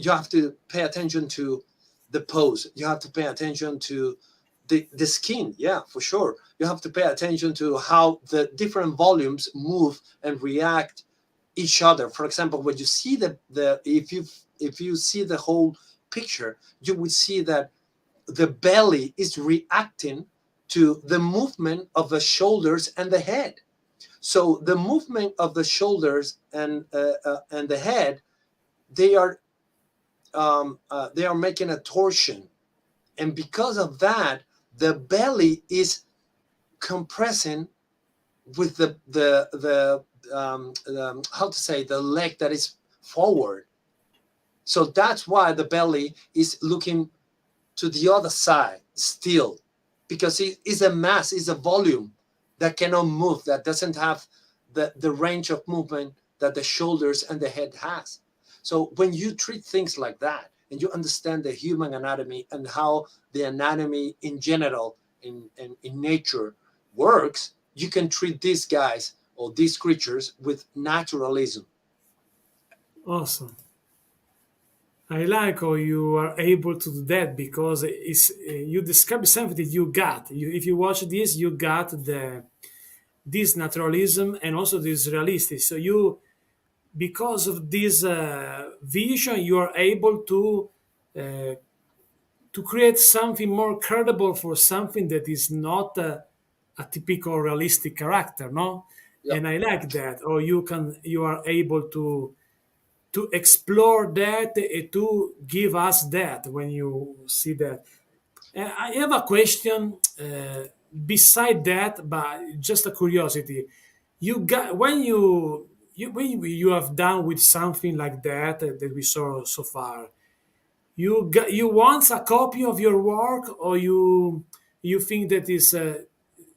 have to pay attention to the pose, you have to pay attention to the skin, yeah, for sure. You have to pay attention to how the different volumes move and react each other. For example, when you see the if you see the whole picture, you would see that the belly is reacting to the movement of the shoulders and the head. So the movement of the shoulders and the head, they are they are making a torsion, and because of that, the belly is compressing with the how to say, the leg that is forward. So that's why the belly is looking to the other side still, because it is a mass, is a volume that cannot move, that doesn't have the range of movement that the shoulders and the head has. So when you treat things like that and you understand the human anatomy and how the anatomy in general in nature works, you can treat these guys or these creatures with naturalism. Awesome. I like how you are able to do that because it's you describe something that you got. If you watch this, you got this naturalism and also this realistic. So you, because of this vision, you are able to uh, to create something more credible for something that is not a typical realistic character, no? Yeah. And I like that. Or you are able to explore that and to give us that when you see that. I have a question beside that, but just a curiosity. You got when you have done with something like that that we saw so far. You want a copy of your work, or you think that is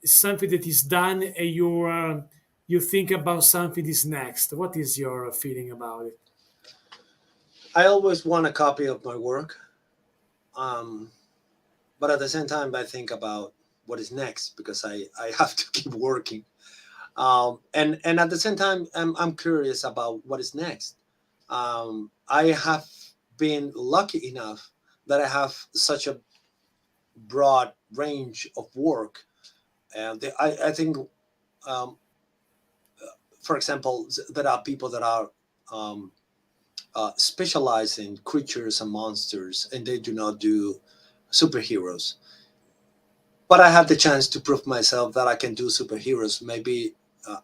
something that is done, and you think about something is next. What is your feeling about it? I always want a copy of my work, um, but at the same time, I think about what is next because I have to keep working. And at the same time, I'm curious about what is next. I have been lucky enough that I have such a broad range of work, and I think, um, for example, there are people that are um, specialize in creatures and monsters, and they do not do superheroes. But I had the chance to prove myself that I can do superheroes, maybe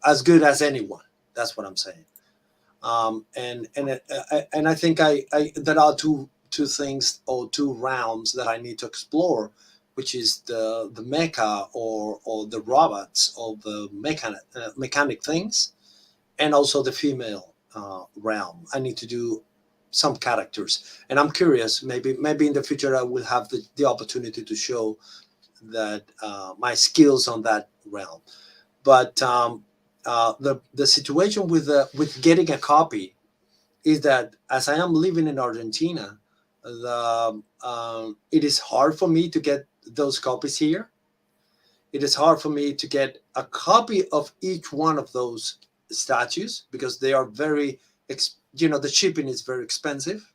as good as anyone. That's what I'm saying. And I think I there are two things or two realms that I need to explore, which is the mecha or the robots or the mechanic things, and also the female realm. I need to do some characters, and I'm curious. Maybe in the future I will have the opportunity to show that my skills on that realm. But the situation with getting a copy is that as I am living in Argentina, it is hard for me to get those copies here. It is hard for me to get a copy of each one of those statues because they are the shipping is very expensive.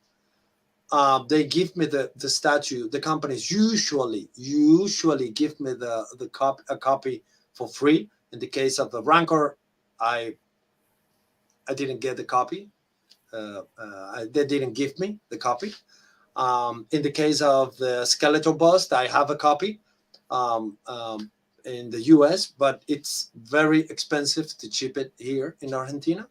They give me the statue. The companies usually give me a copy for free. In the case of the Rancor, I I didn't get the copy. They didn't give me the copy. In the case of the Skeletor bust, I have a copy um, um, in the US, but it's very expensive to ship it here in Argentina.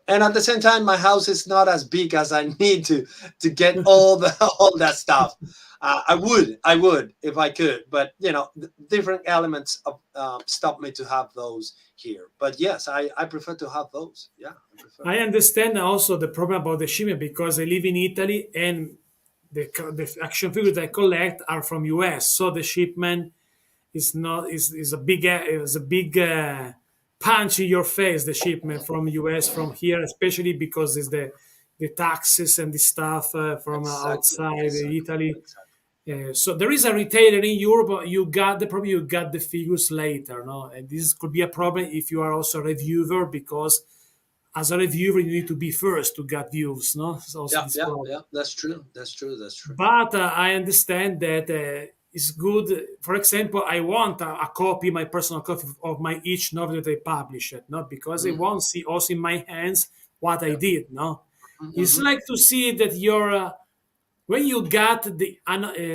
And at the same time, my house is not as big as I need to get all the all that stuff. I would if I could, but different elements of stop me to have those here. But yes, I prefer to have those. Yeah, I prefer. I understand also the problem about the shipment because I live in Italy and the action figures I collect are from US, so the shipment is a big punch in your face. The shipment from US from here, especially because it's the taxes and the stuff from Exactly, outside exactly, Italy. exactly. So there is a retailer in Europe. You got the figures later, no? And this could be a problem if you are also a reviewer because as a reviewer you need to be first to get views, no? It's also Yeah, this yeah, problem. yeah. That's true. That's true. That's true. But I understand that it's good. For example, I want a copy, my personal copy of my each novel that I publish it, not because I Mm, want to see also in my hands what I yeah. did. No, it's Mm-hmm. like to see that your when you got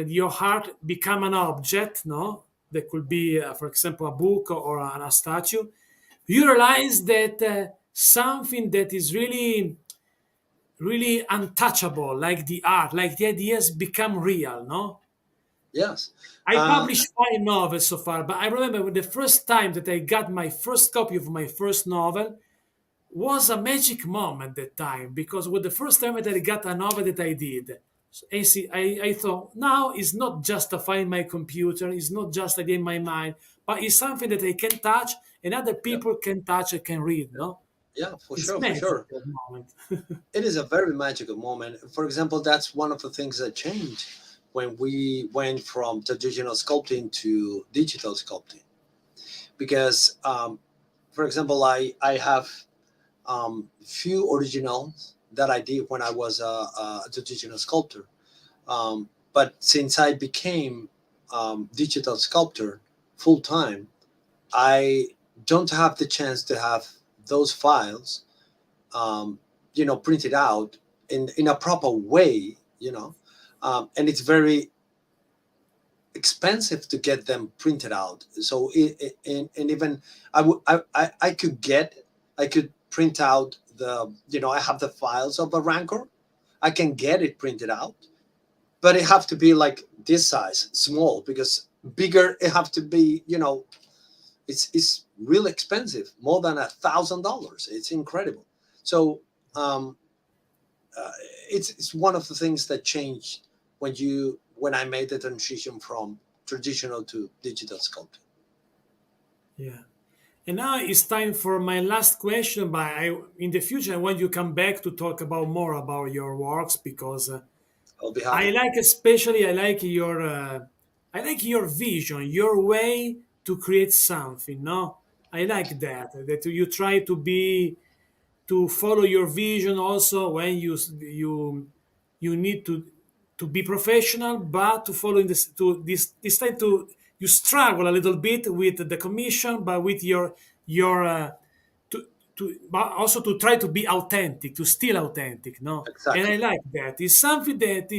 your heart become an object. No, that could be, for example, a book or a statue. You realize that something that is really untouchable, like the art, like the ideas, become real. No, Yes. I Uh, published 5 novels so far, but I remember when the first time that I got my first copy of my first novel was a magic moment that time because with the first time that I got a novel that I did, I thought now it's not just a file in my computer, it's not just idea in my mind, but it's something that I can touch and other yeah, people can touch and can read. No, yeah, for it's sure, for magic sure. that moment. It is a very magical moment. For example, that's one of the things that changed when we went from traditional sculpting to digital sculpting. Because, for example, I have few originals that I did when I was a traditional sculptor. But since I became digital sculptor full time, I don't have the chance to have those files, um, printed out in a proper way, and it's very expensive to get them printed out. So and even I could print out the, I have the files of a Rancor. I can get it printed out, but it have to be like this size, small, because bigger it have to be, it's really expensive, more than $1,000. It's incredible. So it's one of the things that changed when I made the transition from traditional to digital sculpting. Yeah. And now it's time for my last question. But in the future, I want you to come back to talk about more about your works, because I'll be I happy. like, especially, I like your vision, your way to create something. No, I like that you try to follow your vision also when you need to be professional, but to follow in this time to you struggle a little bit with the commission, but with your but also to try to be authentic, to still authentic, no? And I Exactly. like that. It's something that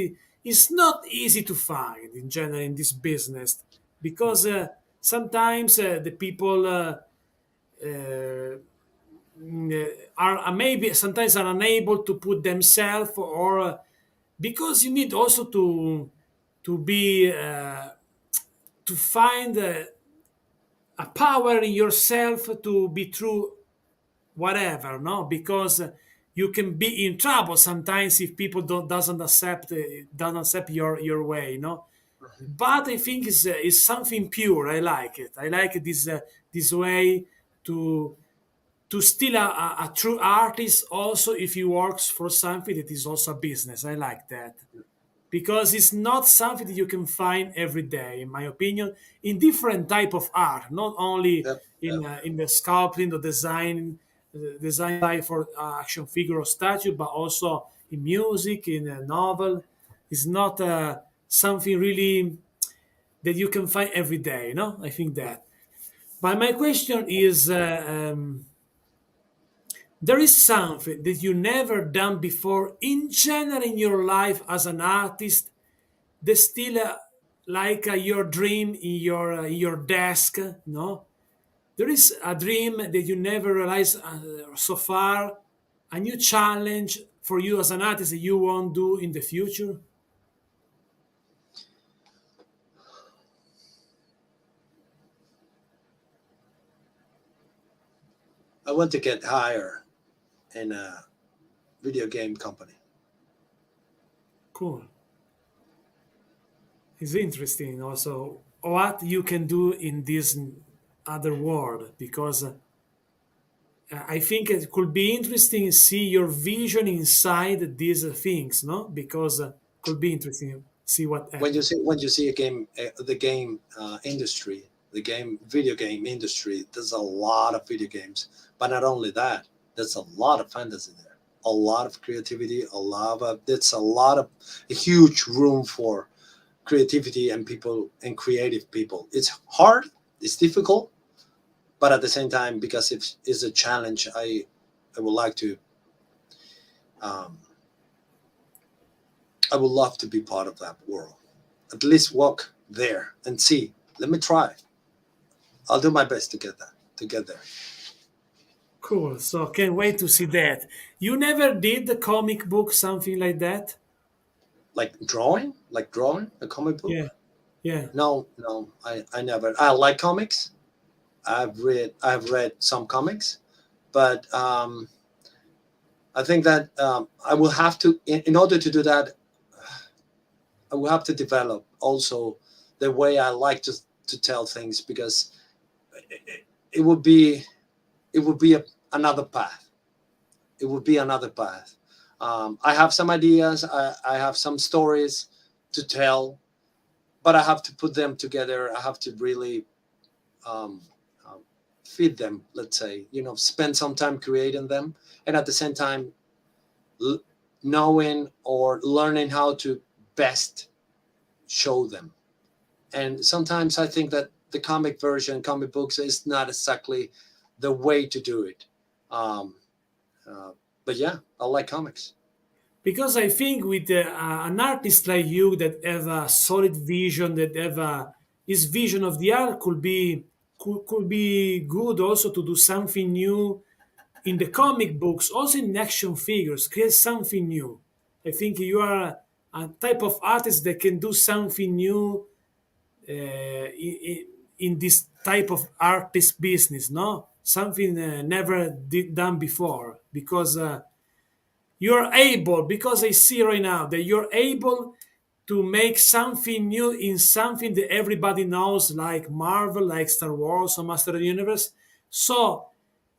is not easy to find in general in this business, because sometimes the people uh, are maybe sometimes are unable to put themselves, or because you need also to be to find a power in yourself to be true whatever, no, because you can be in trouble sometimes if people doesn't accept your way, no. But I think it's something pure. I like it. I like this way to still a true artist also if he works for something that is also a business. I like that, because it's not something that you can find every day, in my opinion, in different type of art, not only Yep. Yep. in the sculpting, the design side for action figure or statue, but also in music, in a novel. It's not something really that you can find every day, no, I think that. But my question is, there is something that you never done before in general in your life as an artist, there's still like your dream in your desk, no? There is a dream that you never realized so far, a new challenge for you as an artist that you won't do in the future. I want to get higher in a video game company. Cool. It's interesting also what you can do in this other world, because I think it could be interesting to see your vision inside these things, no? Because could be interesting to see what happens. When you see a game, the game industry, the game video game industry, there's a lot of video games, but not only that, there's a lot of fantasy there, a lot of creativity, a huge room for creativity and people and creative people. It's hard, it's difficult, but at the same time, because it's a challenge, I would like to, um, I would love to be part of that world. At least walk there and see. Let me try. I'll do my best to get there. Cool. So can't wait to see that. You never did the comic book, something like that? Like drawing a comic Yeah. book. Yeah. No, no, I never. I like comics. I've read some comics, but I think that I will have to, in order to do that, I will have to develop also the way I like to tell things, because it, it would be another path. It would be another path. I have some ideas. I have some stories to tell, but I have to put them together. I have to really um, uh, feed them. Let's say, spend some time creating them, and at the same time, l- knowing or learning how to best show them. And sometimes I think that the comic books, is not exactly the way to do it. Um, uh, but yeah, I like comics. because I think with an artist like you that have a solid vision, that have his vision of the art could be good also to do something new in the comic books, also in action figures, create something new. I think you are a type of artist that can do something new in this type of artist business, no? Something never done before, because you're able, because I see right now that you're able to make something new in something that everybody knows, like Marvel, like Star Wars or Master of the Universe. So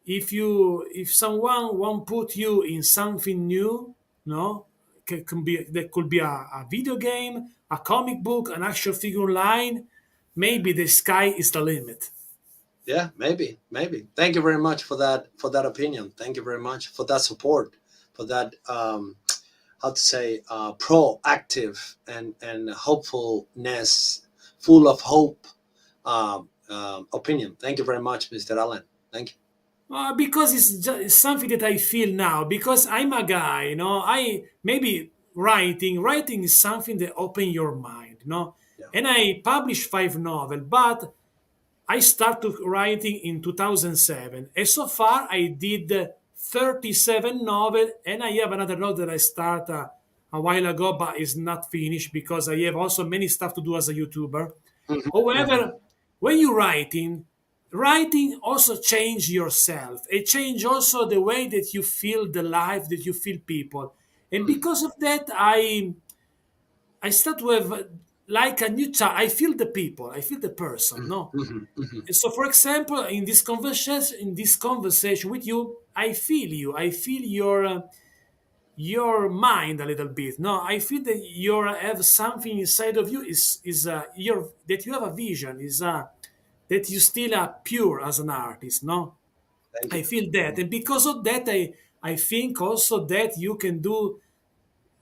if someone won't put you in something new, no, can be that could be a video game, a comic book, an action figure line. Maybe the sky is the limit. Yeah, maybe. Thank you very much for that opinion. Thank you very much for that support, for that how to say proactive and hopefulness, full of hope opinion. Thank you very much, Mr. Allen. Thank you. Because it's something that I feel now. Because I'm a guy, I maybe writing is something that open your mind, Yeah. And I published 5 novels, but I started writing in 2007, and so far I did 37 novels, and I have another novel that I started a while ago, but is not finished because I have also many stuff to do as a YouTuber. Mhm, mhm. However, when you're writing also change yourself. It change also the way that you feel the life, that you feel people, and because of that, I start to have like a new time. I feel the people. I feel the person. No. Mhm, mhm. So, for example, in this conversation with you, I feel you. I feel your mind a little bit. No, I feel that you have something inside of you is your that you have a vision. Is that you still are pure as an artist. No, Thank I you. feel that, and because of that, I think also that you can do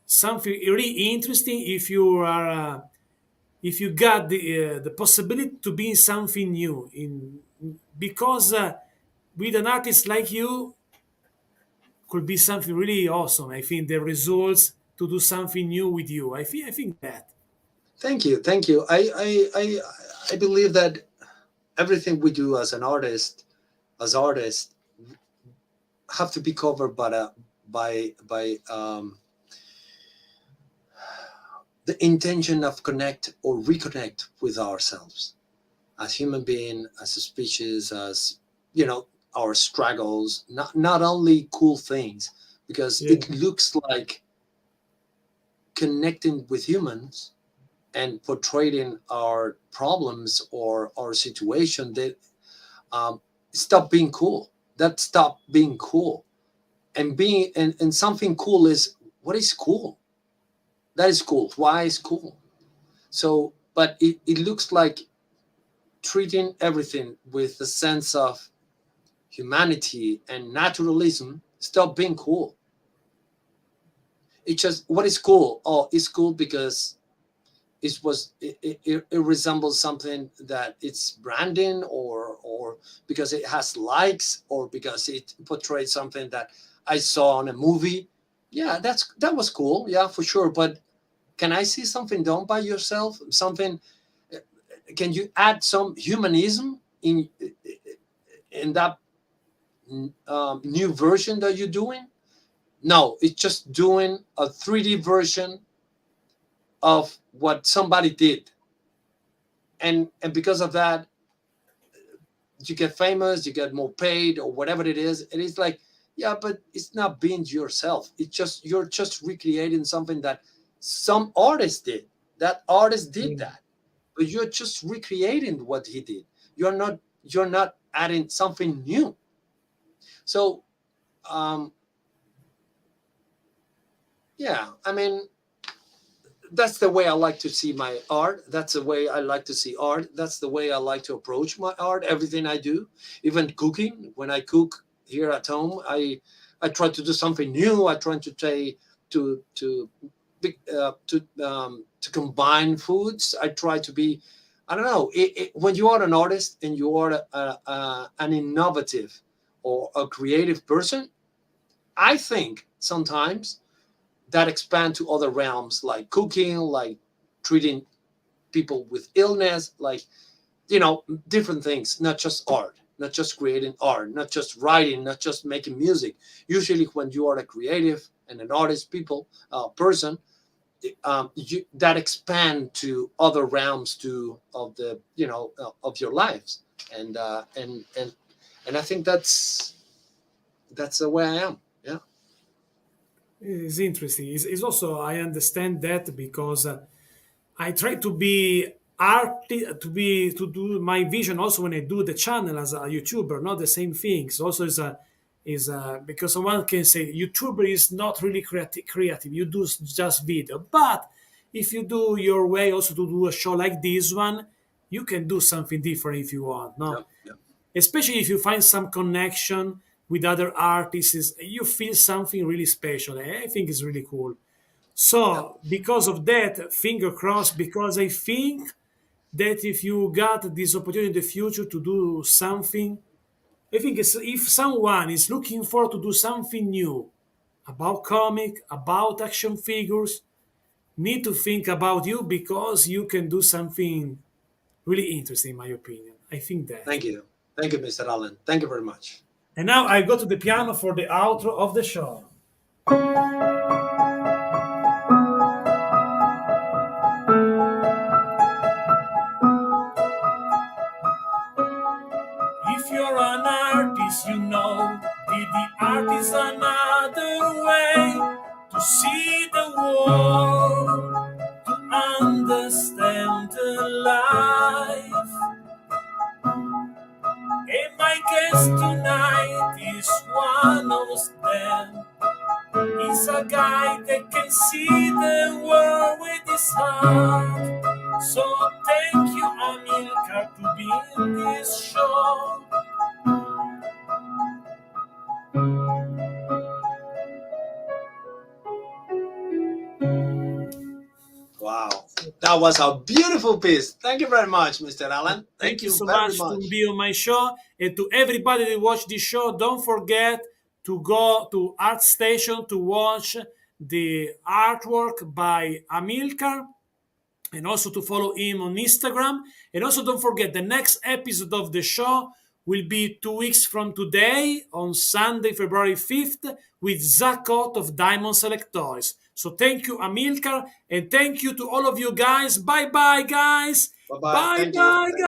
something really interesting if you got the possibility to be in something new in because with an artist like you could be something really awesome. I think the results to do something new with you. I think that. Thank you. Thank you. I believe that everything we do as an artist, as artists, have to be covered by the intention of connect or reconnect with ourselves as human being, as a species, as our struggles. Not only cool things, because Yeah. it looks like connecting with humans and portraying our problems or our situation that stop being cool. That stop being cool, and being and something cool is what is cool. That is cool. Why is cool? So, but it looks like treating everything with a sense of humanity and naturalism stop being cool. It's just what is cool. Oh, it's cool because it resembles something that it's branding, or because it has likes, or because it portrays something that I saw on a movie. Yeah, that was cool. Yeah, for sure. But can I see something done by yourself? Something, can you add some humanism in that new version that you're doing? No, it's just doing a 3D version of what somebody did, and because of that, you get famous, you get more paid, or whatever it is. It is like, yeah, but it's not being yourself. It's just you're just recreating something that some artist did. That artist did Yeah. that, but you're just recreating what he did. You're not adding something new. So um, yeah, I mean, that's the way I like to see my art. That's the way I like to see art. That's the way I like to approach my art. Everything I do, even cooking. When I cook here at home, I try to do something new. I try to say to combine foods. I try to be, I don't know. When you are an artist and you are an innovative or a creative person, I think sometimes that expand to other realms like cooking, like treating people with illness, like, different things, not just art, not just creating art, not just writing, not just making music. Usually when you are a creative and an artist person, that expand to other realms to of the of your lives. And uh, and and and I think that's the way I am. Yeah. It's interesting. It's also I understand that because I try to be to do my vision also when I do the channel as a YouTuber, not the same things. Also is because someone can say YouTuber is not really creative. You do just video, but if you do your way also to do a show like this one, you can do something different if you want. Yeah. No, Yeah. especially if you find some connection with other artists, you feel something really special. I think it's really cool. Yeah. So, because of that, finger crossed, because I think that if you got this opportunity in the future to do something, I think if someone is looking forward to do something new about comic, about action figures, need to think about you because you can do something really interesting, in my opinion. I think that. Thank you. Thank you, Mr. Allen. Thank you very much. And now I go to the piano for the outro of the show. If you're an artist, you know that the art is another way to see the world, to understand the life. And my guest tonight is one of them. He's a guy that can see the world with his heart. So thank you, Amilcar, to be in this show. Wow. That was a beautiful piece. Thank you very much, Mr. Allen. Thank Thank you you so very much to much. be on my show. And to everybody that watch this show, don't forget to go to ArtStation to watch the artwork by Amilcar and also to follow him on Instagram. And also don't forget the next episode of the show will be 2 weeks from today on Sunday, February 5th with Zakot of Diamond Select Toys. So thank you, Amilcar, and thank you to all of you guys. Bye bye, guys. Bye bye. Bye Thank you. bye,